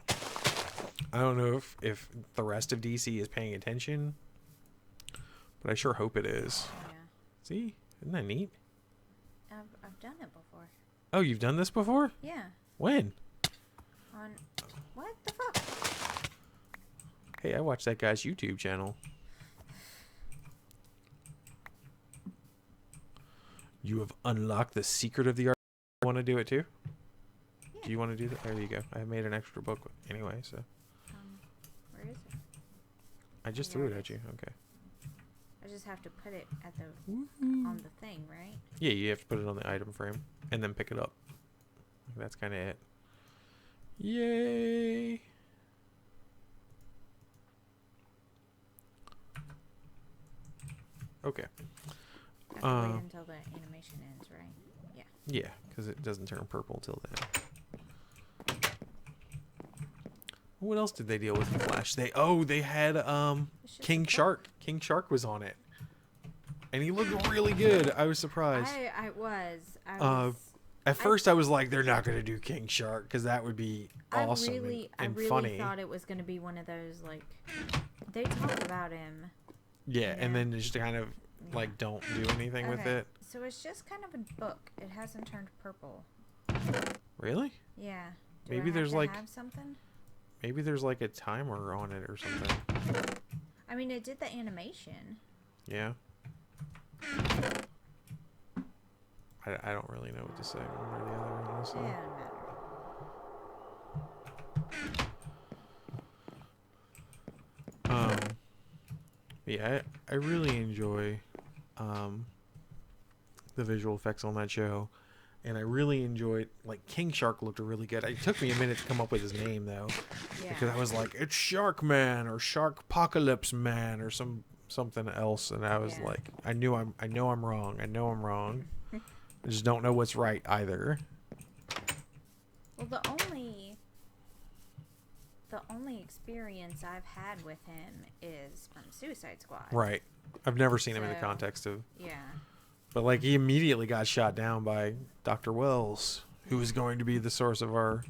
I don't know if the rest of DC is paying attention, but I sure hope it is. Yeah. See? Isn't that neat? I've done it before. Oh, you've done this before? Yeah. When? On what the fuck? Hey, I watched that guy's YouTube channel. You have unlocked the secret of the art. Want to do it too? Yeah. Do you want to do that? There you go. I made an extra book anyway, so. Where is it? I just threw it at you. Okay. I just have to put it at the on the thing, right? Yeah, you have to put it on the item frame and then pick it up. That's kind of it. Yay! Okay. I have to wait until the animation ends, right? Yeah. Yeah, because it doesn't turn purple till then. What else did they deal with in Flash? They had King Shark. King Shark was on it, and he looked really good. I was surprised. I was. At first, I was like, they're not gonna do King Shark because that would be awesome and funny. I thought it was gonna be one of those they talk about him. Yeah, and then just kind of don't do anything with it. So it's just kind of a book. It hasn't turned purple. Really? Yeah. Maybe there's have something. Maybe there's a timer on it or something. I mean, it did the animation. Yeah. I don't really know what to say one or the other, honestly. Yeah, it doesn't matter. Yeah, I really enjoy the visual effects on that show, and I really enjoyed King Shark looked really good. It took me a minute to come up with his name though, because I was like, it's Shark Man or Shark Apocalypse Man or some something else, and I was Yeah. like, I know I'm wrong. I know I'm wrong. I just don't know what's right either. Well, the only experience I've had with him is from Suicide Squad. Right. I've never seen him in the So, context of. Yeah. But like he immediately got shot down by Dr. Wells, who is going to be the source of our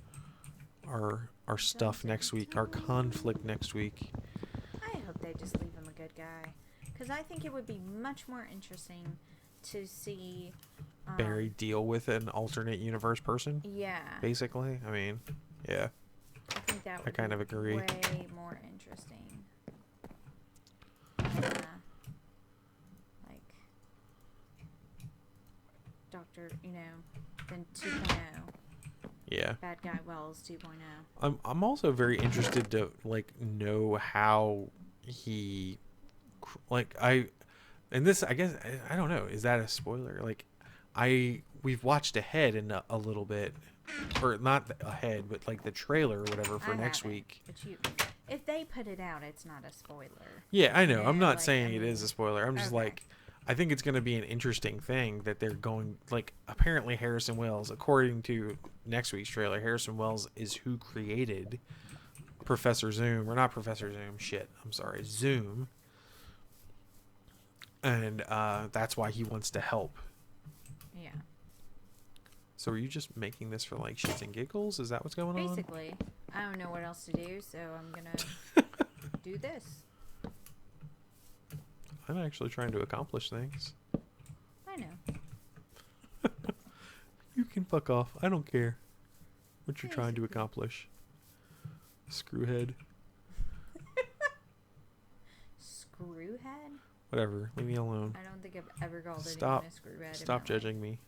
stuff next week, our conflict next week. I hope they just leave him a good guy, because I think it would be much more interesting to see Barry deal with an alternate universe person. Yeah. Basically, I mean, yeah. I think that would I kind of agree. Way more interesting. Yeah. Like Doctor, than 2.0. Yeah. Bad Guy Wells 2.0. I'm also very interested to like know how he and this I guess I don't know, is that a spoiler? Like we've watched ahead in a little bit, or not ahead, but like the trailer or whatever for next week. But if they put it out, it's not a spoiler. Yeah, I know. Yeah, I'm not like, saying it is a spoiler. I'm just like, I think it's going to be an interesting thing that they're going, like, apparently Harrison Wells, according to next week's trailer, Harrison Wells is who created Professor Zoom, or not Professor Zoom, Zoom. And that's why he wants to help. Yeah. So are you just making this for, like, shits and giggles? Is that what's going on? Basically. I don't know what else to do, so I'm going to do this. I'm actually trying to accomplish things. I know. You can fuck off. I don't care what you're trying to accomplish. Screwhead. Screwhead? Whatever. Leave me alone. I don't think I've ever called Stop. anyone a screwhead. Stop judging me.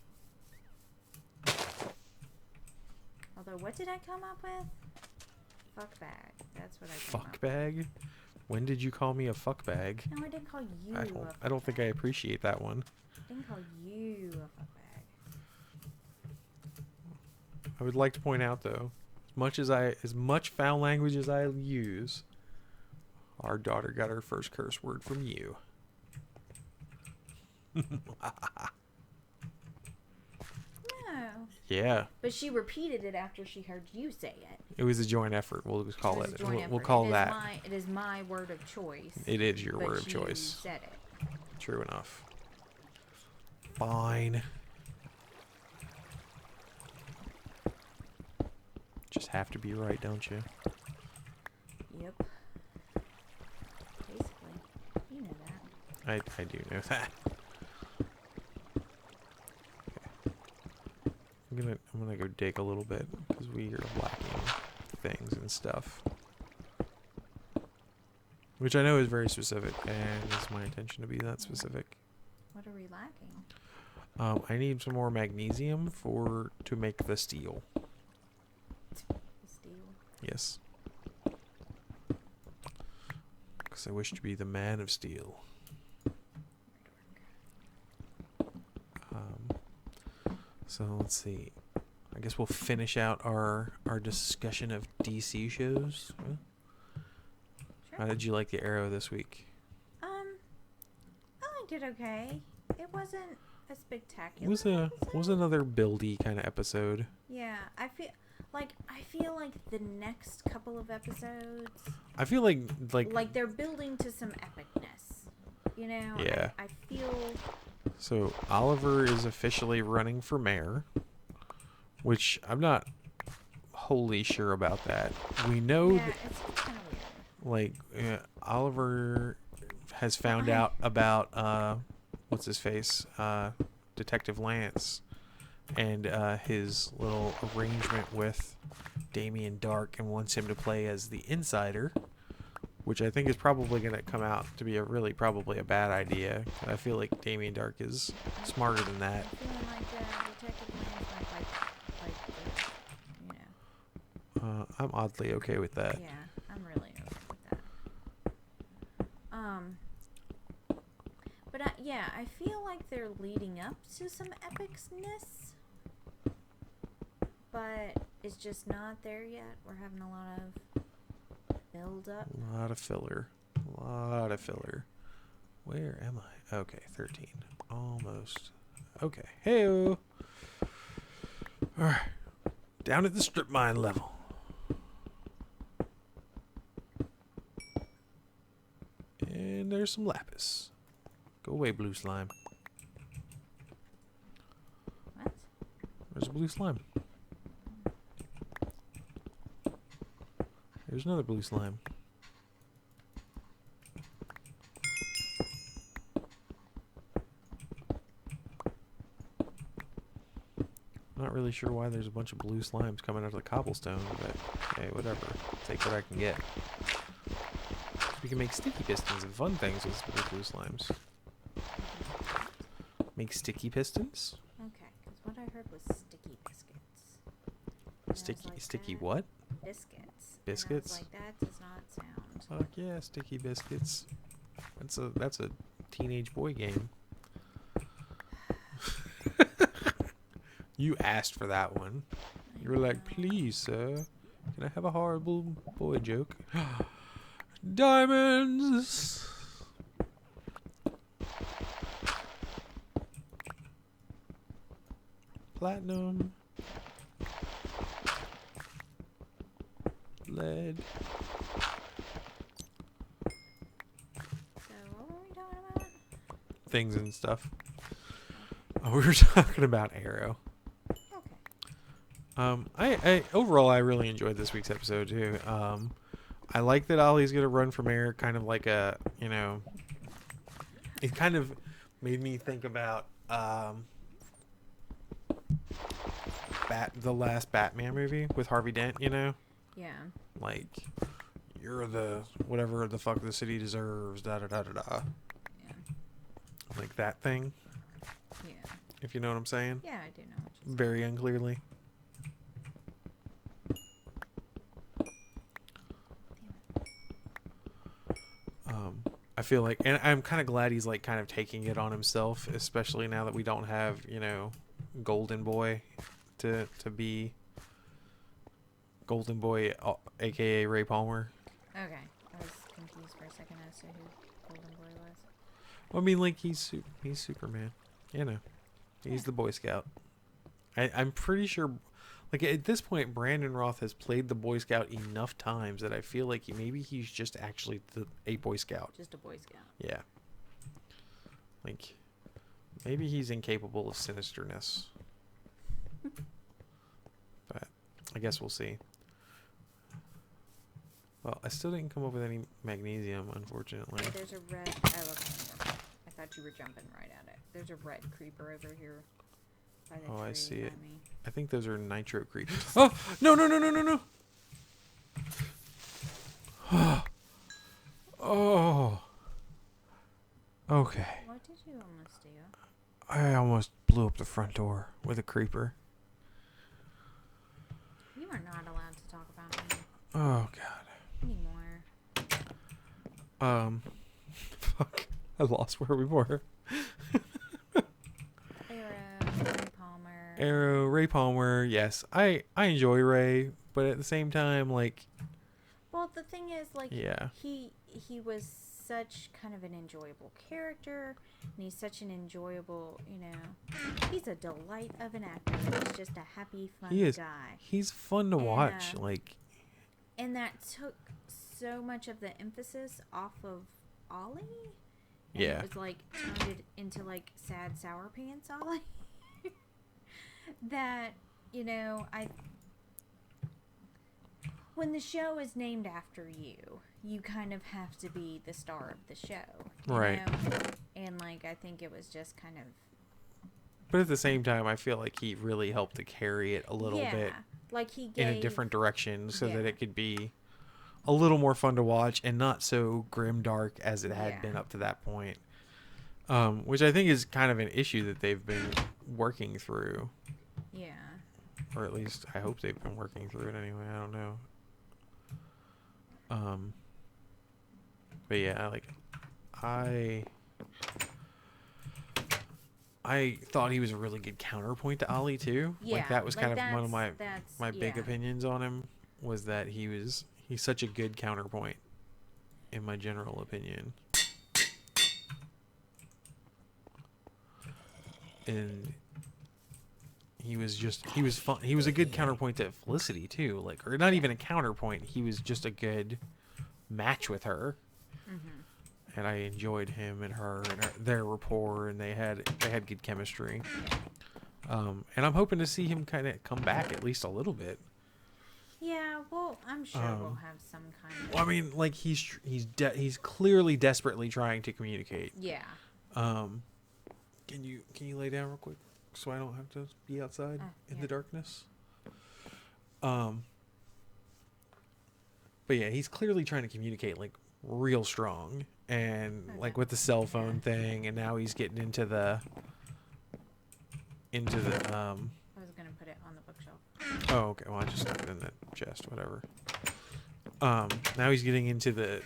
Although, what did I come up with? Fuck bag. That's what I came Fuck up bag? with. When did you call me a fuck bag? No, I didn't call you I don't think I appreciate that one. I didn't call you a fuck bag. I would like to point out though, as much foul language as I use, our daughter got her first curse word from you. No. Yeah. But she repeated it after she heard you say it. It was a joint effort. We'll just call it. We'll It call is that. It is my word of choice. It is your but word of you choice. said it. True enough. Fine. Just have to be right, don't you? Yep. Basically. You know that. I do know that. Okay. I'm gonna go dig a little bit because we are lacking things and stuff. Which I know is very specific, and it's my intention to be that specific. What are we lacking? I need some more magnesium to make the steel. Steel. Yes. Because I wish to be the man of steel. So let's see. I guess we'll finish out our discussion of DC shows. Sure. How did you like the Arrow this week? I liked it okay. It wasn't a spectacular. It was another buildy kind of episode. Yeah, I feel like the next couple of episodes. I feel like they're building to some epicness. You know. Yeah. I feel. So Oliver is officially running for mayor, which I'm not wholly sure about that. We know Yeah, it's kind of weird. Oliver has found out about what's his face, Detective Lance, and his little arrangement with Damien Dark, and wants him to play as the insider, which I think is probably going to come out to be probably a bad idea. I feel like Damien Dark is smarter than that. I'm feeling like Detective Lance might I'm oddly okay with that. Yeah, I'm really okay with that. But I feel like they're leading up to some epicness, but it's just not there yet. We're having a lot of build up. A lot of filler. Where am I? Okay, 13. Almost. Okay. Hey-o. Alright. Down at the strip mine level. And there's some lapis. Go away, blue slime. What? There's a blue slime. There's another blue slime. Not really sure why there's a bunch of blue slimes coming out of the cobblestone, but hey, whatever. Take what I can get. We can make sticky pistons and fun things with blue slimes. Make sticky pistons? Okay, because what I heard was sticky biscuits. And Sticky that, what? Biscuits. Biscuits? And I was like, that does not sound. Fuck yeah, sticky biscuits. That's a teenage boy game. You asked for that one. You were like, please, sir, can I have a horrible boy joke? Diamonds! Platinum. Lead. So, what were we talking about? Things and stuff. Oh, we were talking about Arrow. I overall I really enjoyed this week's episode too. I like that Ollie's gonna run from air, kind of like a, you know, it kind of made me think about the last Batman movie with Harvey Dent, you know? Yeah. Like, you're the whatever the fuck the city deserves, da da da da da. Yeah. Like that thing. Yeah. If you know what I'm saying. Yeah, I do know what you're saying. Very unclearly. I feel like, and I'm kind of glad he's like kind of taking it on himself, especially now that we don't have, you know, Golden Boy to be Golden Boy, aka Ray Palmer. Okay, I was confused for a second as to who Golden Boy was. Well, I mean, like he's Superman, you know, he's the Boy Scout. I'm pretty sure, like at this point, Brandon Roth has played the Boy Scout enough times that I feel like maybe he's just actually a Boy Scout. Just a Boy Scout. Yeah. Like, maybe he's incapable of sinisterness. But I guess we'll see. Well, I still didn't come up with any magnesium, unfortunately. There's a red. Oh, okay. I thought you were jumping right at it. There's a red creeper over here. By the Oh, tree I see it. by me. I think those are nitro creeps. Oh! No, no, no, no, no, no! Oh. Okay. What did you almost do? I almost blew up the front door with a creeper. You are not allowed to talk about me Oh, God. anymore. Fuck. I lost where we were. Ray Palmer. Arrow, Ray Palmer, yes. I enjoy Ray, but at the same time, like... Well, the thing is, like, Yeah. he was such kind of an enjoyable character, and he's such an enjoyable, you know, he's a delight of an actor. He's just a happy, fun He is. guy. He's fun to watch, like... And that took so much of the emphasis off of Ollie. And Yeah. it was like turned it into like sad sour pants Ollie. That, you know, when the show is named after you, you kind of have to be the star of the show. Right. Know? And like I think it was just kind of. But at the same time, I feel like he really helped to carry it a little bit like he gave, in a different direction so that Yeah. it could be a little more fun to watch and not so grim dark as it had been up to that point. Which I think is kind of an issue that they've been working through. Yeah. Or at least I hope they've been working through it anyway. I don't know. But yeah, like I thought he was a really good counterpoint to Ollie too. Yeah, Like that was kind of one of my that's big opinions on him was that he's such a good counterpoint in my general opinion. and he was fun. He was a good counterpoint to Felicity too, like, or not even a counterpoint. He was just a good match with her, and I enjoyed him and her and their rapport, and they had good chemistry. And I'm hoping to see him kind of come back at least a little bit. Yeah, well, I'm sure we'll have some kind of. Well, I mean, like he's clearly desperately trying to communicate. Yeah. Can you lay down real quick so I don't have to be outside in the darkness? But yeah, he's clearly trying to communicate like real strong, and like with the cell phone thing, and now he's getting into the. I was gonna put it on the bookshelf. Oh, okay. Well, I just stuck it in the chest, whatever. Now he's getting into the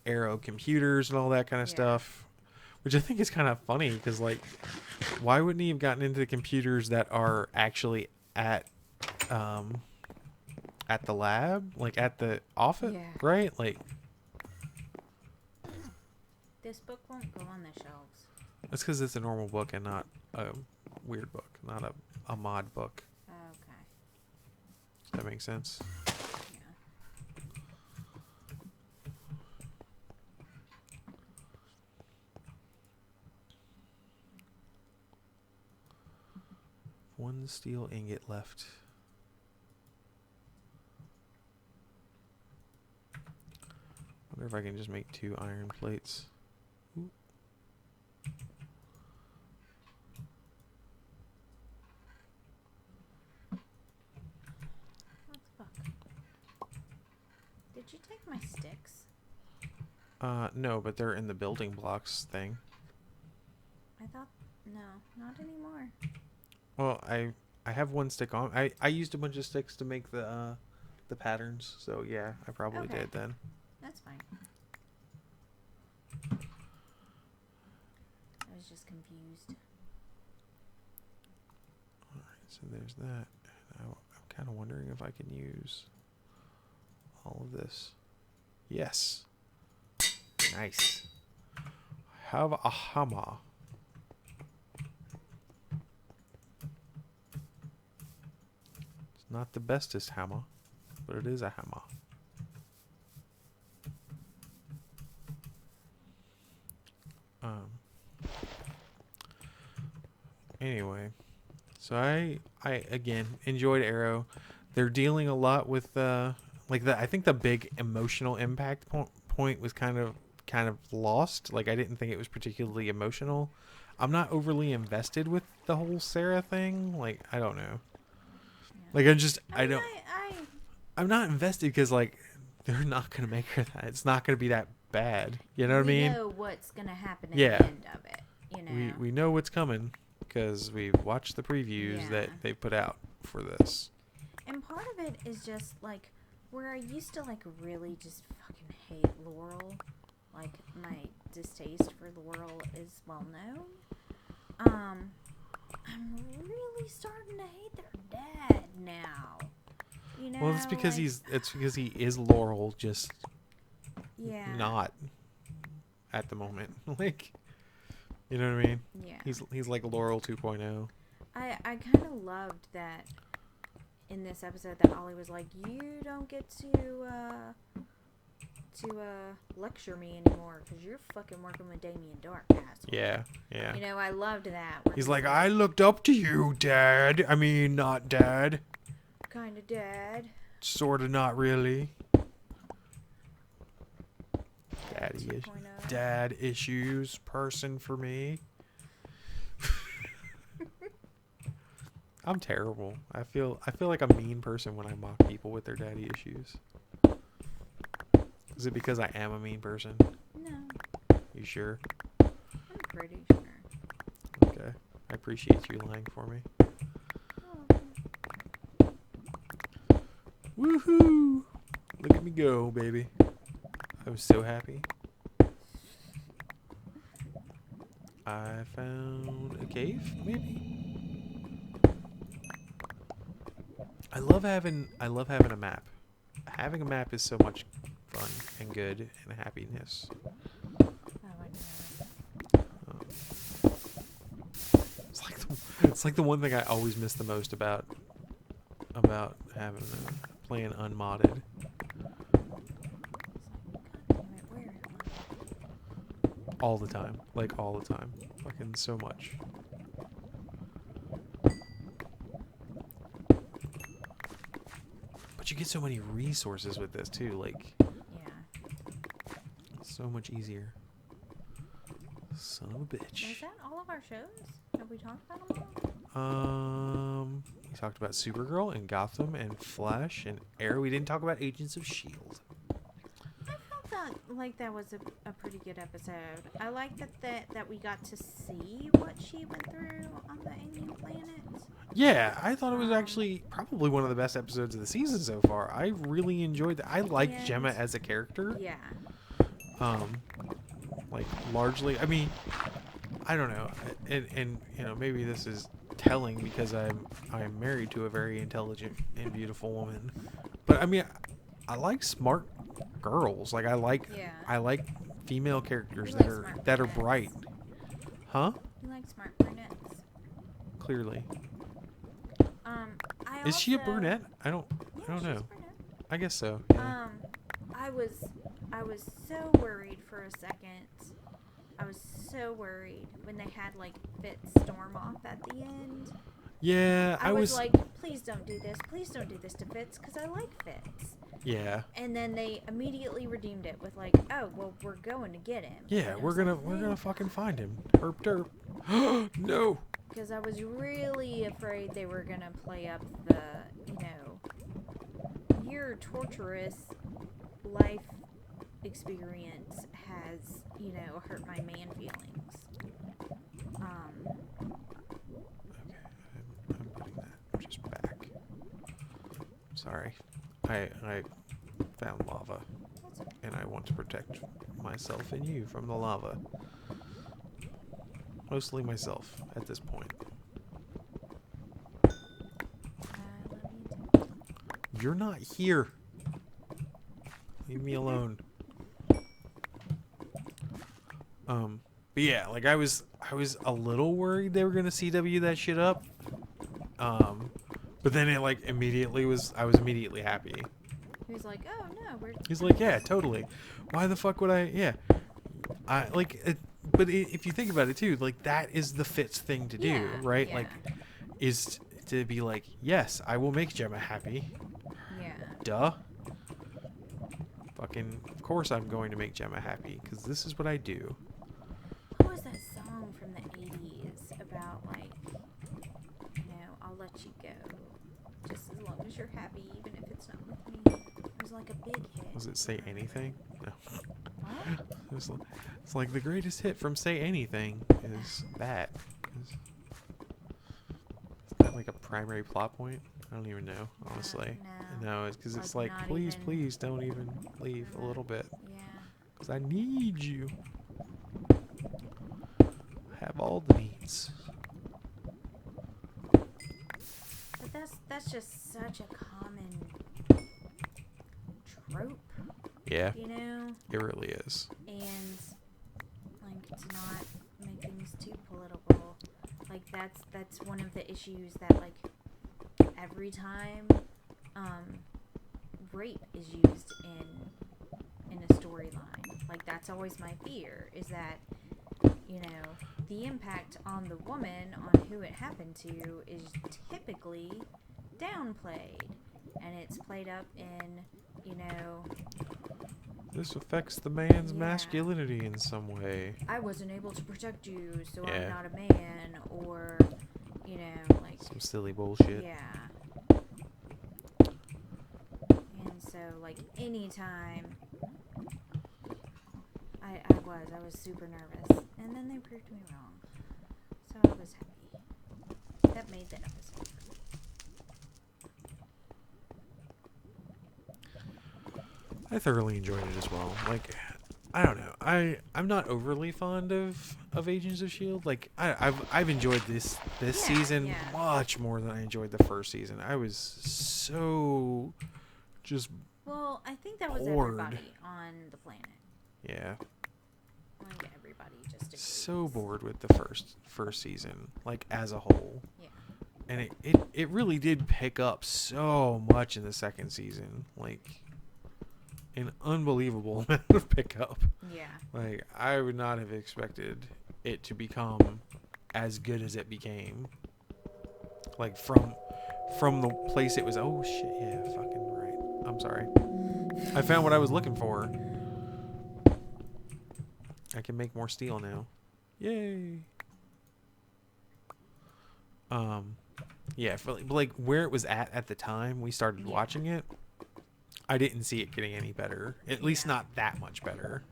Arrow computers and all that kind of stuff, which I think is kind of funny because, like, why wouldn't he have gotten into the computers that are actually at the lab, like at the office, right? Like, this book won't go on the shelves. That's because it's a normal book and not a weird book, not a mod book. Okay. Does that make sense? Yeah. One steel ingot left. Wonder if I can just make 2 iron plates. Ooh. What the fuck? Did you take my sticks? No, but they're in the building blocks thing. I thought no, not anymore. Well, I have 1 stick on. I used a bunch of sticks to make the patterns, so yeah, I probably did then. That's fine. I was just confused. Alright, so there's that. I'm kind of wondering if I can use all of this. Yes. Nice. Have a hammer. It's not the bestest hammer, but it is a hammer. Anyway, so I again enjoyed Arrow. They're dealing a lot with I think the big emotional impact point was kind of lost. Like, I didn't think it was particularly emotional. I'm not overly invested with the whole Sarah thing. Like, I don't know. Like, I'm not invested because, like, they're not gonna make her that. It's not gonna be that bad. You know what I mean? We know what's gonna happen at the end of it. You know. We know what's coming because we've watched the previews that they put out for this. And part of it is just like where I used to like really just fucking hate Laurel. Like, my distaste for Laurel is well known. I'm really starting to hate their dad now. You know. Well, it's because he is Laurel, just not at the moment. Like, you know what I mean? Yeah. He's like Laurel 2.0. I kind of loved that in this episode that Ollie was like, you don't get to lecture me anymore because you're fucking working with Damien Dark, asshole. Yeah. You know, I loved that. He's like, I looked up to you, Dad. I mean, not Dad. Kind of Dad. Sort of, not really. Dad issues person for me. I'm terrible. I feel like a mean person when I mock people with their daddy issues. Is it because I am a mean person? No. You sure? I'm pretty sure. Okay. I appreciate you lying for me. Oh. Woohoo! Look at me go, baby. I was so happy. I found a cave, maybe? I love having a map. Having a map is so much fun and good and happiness. Oh, I know. It's like the It's like the one thing I always miss the most about having playing unmodded. God damn it, where am I? All the time. Like, all the time. Fucking so much. But you get so many resources with this, too. Like, Yeah. so much easier. Son of a bitch. Is that all of our shows? Have we talked about them all? We talked about Supergirl and Gotham and Flash and Arrow. We didn't talk about Agents of S.H.I.E.L.D. I felt like that was a pretty good episode. I like that we got to see what she went through on the alien planet. Yeah, I thought it was actually probably one of the best episodes of the season so far. I really enjoyed that. I liked And- Gemma as a character. Yeah. Like, largely. I mean, I don't know. And you know, maybe this is telling because I'm married to a very intelligent and beautiful woman. But I mean, I like smart girls. Like, I like female characters You that like are smart that are brunettes. bright. Huh? You like smart brunettes. Clearly. I Is she a also- brunette? I don't Yeah, know. she's a brunette. I guess so. Yeah. I was so worried for a second. I was so worried when they had like Fitz storm off at the end. Yeah, I was like, please don't do this. Please don't do this to Fitz because I like Fitz. yeah. And then they immediately redeemed it with like, oh well, we're going to get him. Yeah, And I we're was gonna like, fucking find him. Herp derp. No. because I was really afraid they were gonna play up the, your torturous life experience has, hurt my man feelings. Okay, I'm putting that just back. Sorry. I found lava, That's okay. and I want to protect myself and you from the lava. Mostly myself at this point. I love you too. You're not here. Leave me alone. But yeah, like I was a little worried they were gonna CW that shit up. But then it like I was immediately happy. He was like, oh no, we're. He's like, yeah, totally. Why the fuck would I? Yeah, I like it. But if you think about it too, like that is the Fitz thing to do, Yeah, right? yeah. Like, is to be like, yes, I will make Gemma happy. Yeah. Duh. Fucking, of course I'm going to make Gemma happy, because this is what I do. What was that song from the 80s about, like, I'll let you go just as long as you're happy, even if it's not with me? It was like a big hit. Does it Say Anything? No. What? It's like the greatest hit from Say Anything is that. Is that like a primary plot point? I don't even know, honestly. No. No, it's because it's Like, like, not please, even- please don't even leave a little bit. Yeah. Because I need you. I have all the needs. But that's just such a common trope, Yeah, it really is. and like to not make things too political. Like that's one of the issues that like every time rape is used in a storyline. Like that's always my fear is that the impact on the woman on who it happened to is typically downplayed, and it's played up in This affects the man's Yeah. masculinity in some way. I wasn't able to protect you, so Yeah. I'm not a man, or like Some silly bullshit. yeah. And so like anytime I was super nervous, and then they proved me wrong, so I was happy. That made the episode. I thoroughly enjoyed it as well. Like, I don't know. I'm not overly fond of Agents of S.H.I.E.L.D. Like, I've enjoyed this Yeah, season yeah. much more than I enjoyed the first season. I was so just Well, I think that was Bored. everybody on the planet. yeah. Like everybody. everybody just agrees. So bored with the first season, like as a whole. Yeah. And it really did pick up so much in the second season, like an unbelievable amount of pickup. Yeah. Like I would not have expected it to become as good as it became. Like from the place it was. Oh shit! Yeah, fucking right. I'm sorry. I found what I was looking for. I can make more steel now. Yay! Yeah, for like where it was at the time we started watching it, I didn't see it getting any better. At least not that much better.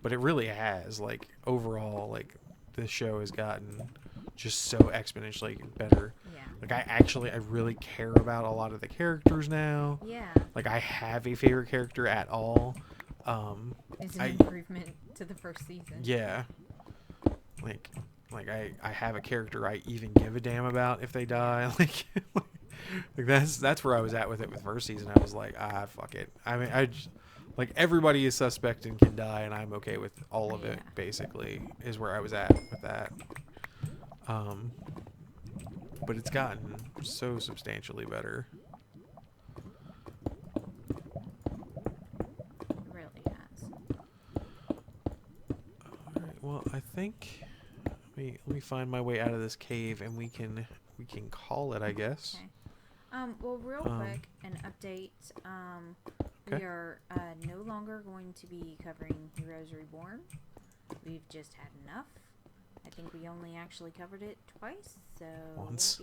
But it really has. Like overall, like the show has gotten just so exponentially better. Yeah. Like I really care about a lot of the characters now. Yeah. Like I have a favorite character at all. It's an improvement to the first season. Yeah. Like I have a character I even give a damn about if they die. Like that's where I was at with it with first season. I was like, fuck it. I mean, I just, like everybody is suspect and can die, and I'm okay with all of it. Basically, is where I was at with that. But it's gotten so substantially better. It really has. All right. Well, I think let me find my way out of this cave, and we can call it, I guess. Okay. Well, real quick, an update. Okay. We are no longer going to be covering Heroes Reborn. We've just had enough. I think we only actually covered it twice, so Once.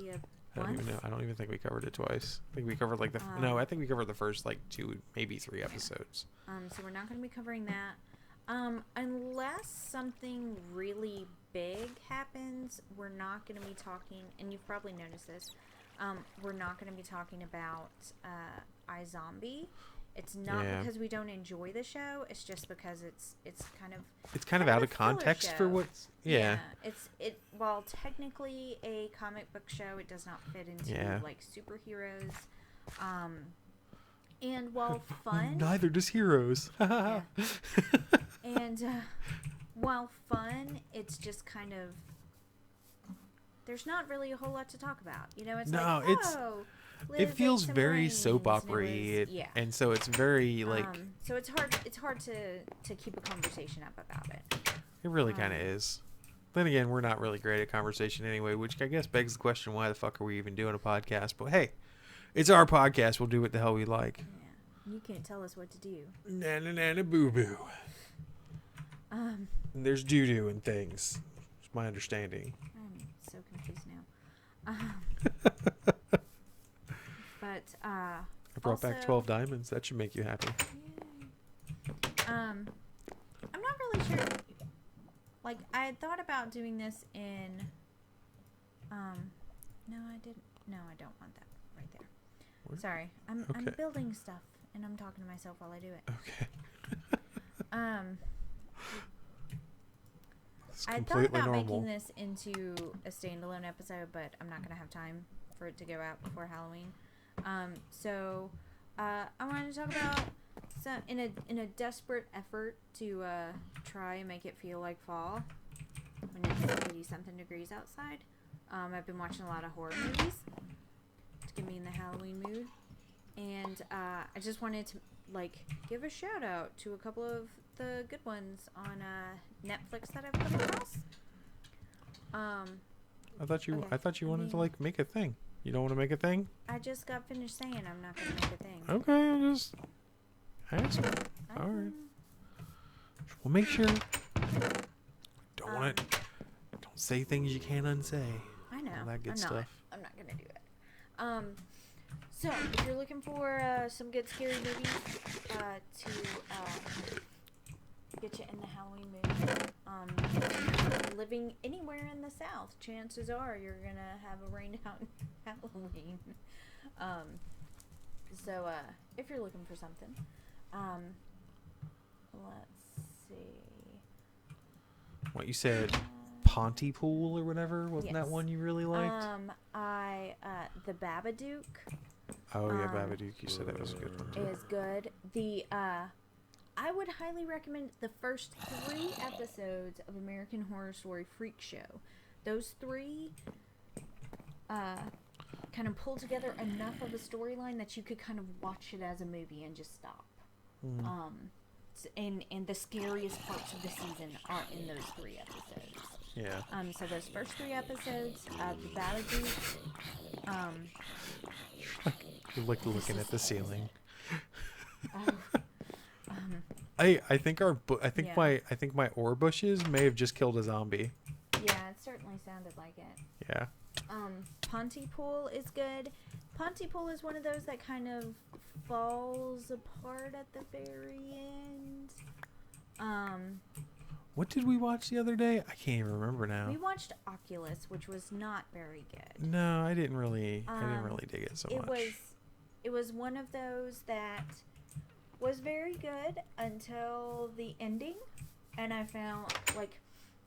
I don't even think we covered it twice. I think we covered like I think we covered the first like 2, maybe 3 episodes. So we're not going to be covering that. Unless something really big happens, we're not going to be talking, and you've probably noticed this, we're not going to be talking about iZombie. It's not because we don't enjoy the show. It's just because it's kind of out of context for what's while technically a comic book show, it does not fit into like superheroes. And while fun, neither does Heroes. And while fun, it's just kind of there's not really a whole lot to talk about. You know, it feels very soap opera-y, and so it's very like. So it's hard to keep a conversation up about it. It really kind of is. Then again, we're not really great at conversation anyway, which I guess begs the question: why the fuck are we even doing a podcast? But hey, it's our podcast. We'll do what the hell we like. Yeah. You can't tell us what to do. Nana boo boo. There's doo doo and things. It's my understanding. I'm so confused now. But I brought back 12 diamonds. That should make you happy. I'm not really sure. Like I had thought about doing this in. No, I didn't. No, I don't want that right there. What? Sorry, I'm building stuff and I'm talking to myself while I do it. Okay. I thought about making this into a standalone episode, but I'm not going to have time for it to go out before Halloween. So I wanted to talk about in a desperate effort to try and make it feel like fall when it's 80-something degrees outside. I've been watching a lot of horror movies to get me in the Halloween mood, and I just wanted to give a shout out to a couple of the good ones on Netflix that I've come across. I thought you wanted to make a thing. You don't want to make a thing? I just got finished saying I'm not going to make a thing. Okay, I'm just asking. All right. Well, make sure. Don't say things you can't unsay. I know. All that good stuff. I'm not going to do it. So if you're looking for some good scary movies to get you in the Halloween mood, living anywhere in the South, chances are you're gonna have a rained out Halloween. So if you're looking for something, let's see. What you said, Pontypool or whatever? Wasn't that one you really liked? The Babadook. Oh yeah, Babadook. You said that was a good one too. Is good. The I would highly recommend the first 3 episodes of American Horror Story Freak Show. Those 3 kind of pull together enough of a storyline that you could kind of watch it as a movie and just stop. And the scariest parts of the season are in those 3 episodes. Yeah. So those first 3 episodes, the Battlefield. You're looking at the ceiling. Oh, I think my ore bushes may have just killed a zombie. Yeah, it certainly sounded like it. Yeah. Pontypool is good. Pontypool is one of those that kind of falls apart at the very end. What did we watch the other day? I can't even remember now. We watched Oculus, which was not very good. No, I didn't really dig it so much. It was one of those that was very good until the ending, and I found, like,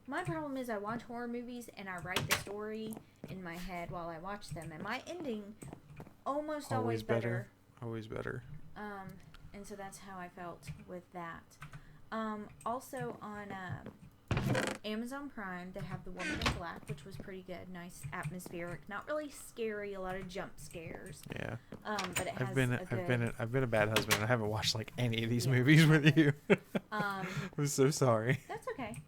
my problem is I watch horror movies and I write the story in my head while I watch them, and my ending almost always better. Always better. And so that's how I felt with that. Also on Amazon Prime, they have The Woman in Black, which was pretty good. Nice, atmospheric, not really scary, a lot of jump scares. Yeah. But it has I've been a bad husband. I haven't watched like any of these movies with you. I'm so sorry. That's okay.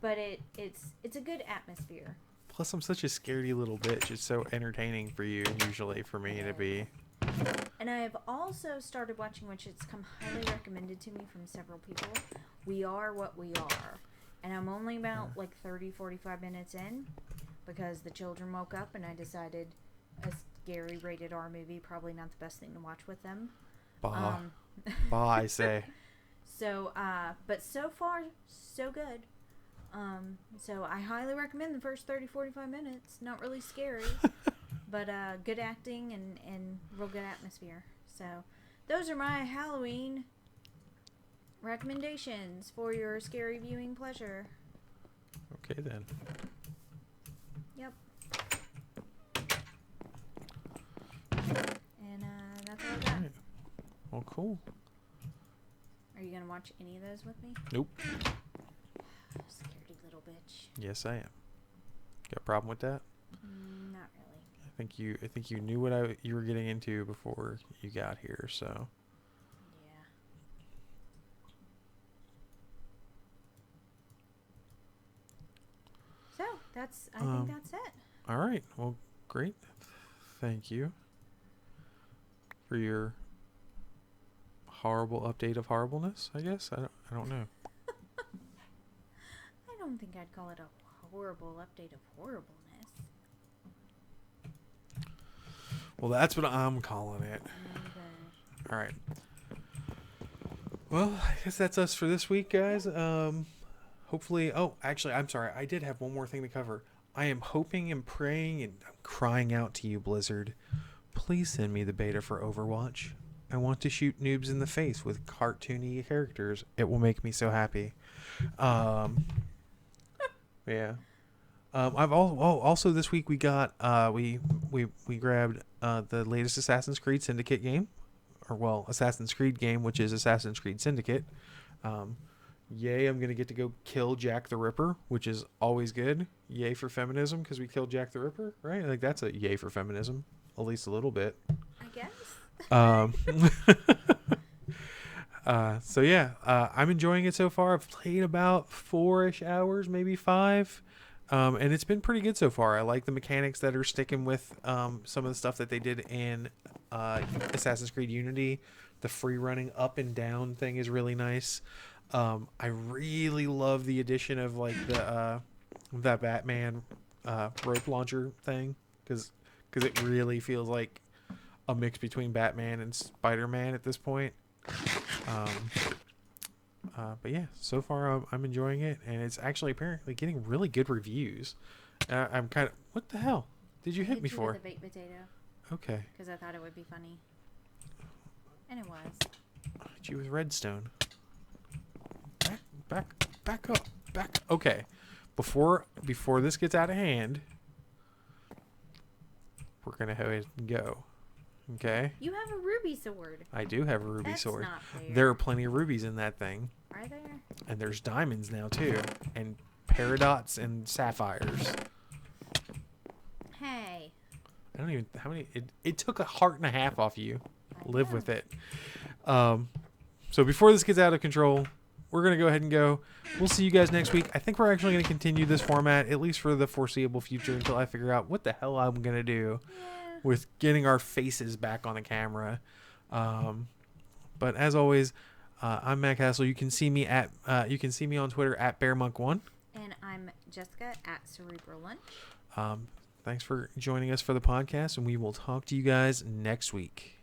But it's a good atmosphere. Plus, I'm such a scaredy little bitch. It's so entertaining for you, usually for me to be. And I have also started watching, which it's come highly recommended to me from several people, We Are What We Are. And I'm only about like 30, 45 minutes in because the children woke up and I decided a scary rated R movie, probably not the best thing to watch with them. Bah, I say. So, but so far, so good. So I highly recommend the first 30, 45 minutes. Not really scary. But good acting and real good atmosphere. So those are my Halloween recommendations for your scary viewing pleasure. Okay then. Yep. And that's all I got. Right. Well, cool. Are you going to watch any of those with me? Nope. Scaredy little bitch. Yes, I am. Got a problem with that? Not really. I think you knew what you were getting into before you got here, so. Yeah. So I think that's it. All right. Well, great. Thank you for your horrible update of horribleness. I guess I don't know. I don't think I'd call it a horrible update of horribleness. Well, that's what I'm calling it. Okay. All right. Well, I guess that's us for this week, guys. Hopefully. Oh, actually, I'm sorry. I did have one more thing to cover. I am hoping and praying and I'm crying out to you, Blizzard. Please send me the beta for Overwatch. I want to shoot noobs in the face with cartoony characters. It will make me so happy. Yeah. Also this week we got we grabbed the latest Assassin's Creed Syndicate game, Assassin's Creed game, which is Assassin's Creed Syndicate. Yay! I'm gonna get to go kill Jack the Ripper, which is always good. Yay for feminism because we killed Jack the Ripper, right? Like that's a yay for feminism, at least a little bit. I guess. So yeah, I'm enjoying it so far. I've played about 4-ish hours, maybe 5. And it's been pretty good so far. I like the mechanics that are sticking with some of the stuff that they did in Assassin's Creed Unity. The free running up and down thing is really nice. I really love the addition of like that Batman rope launcher thing because it really feels like a mix between Batman and Spider-Man at this point. But yeah, so far I'm enjoying it, and it's actually apparently getting really good reviews. I'm kind of, what the hell did you hit me for? With a baked potato. Okay. Because I thought it would be funny, and it was. I hit you with redstone. Back up. Okay, before this gets out of hand, we're gonna go ahead and go. Okay. You have a ruby sword. I do have a ruby That's sword. not fair. There are plenty of rubies in that thing. Are there? And there's diamonds now too, and paradots and sapphires. Hey. I don't even how many. It took a heart and a half off you. Live with it. So before this gets out of control, we're gonna go ahead and go. We'll see you guys next week. I think we're actually gonna continue this format at least for the foreseeable future until I figure out what the hell I'm gonna do with getting our faces back on the camera. But as always, I'm Matt Castle. You can see me on Twitter at BearMonk1. And I'm Jessica at Cerebral Lunch. Thanks for joining us for the podcast, and we will talk to you guys next week.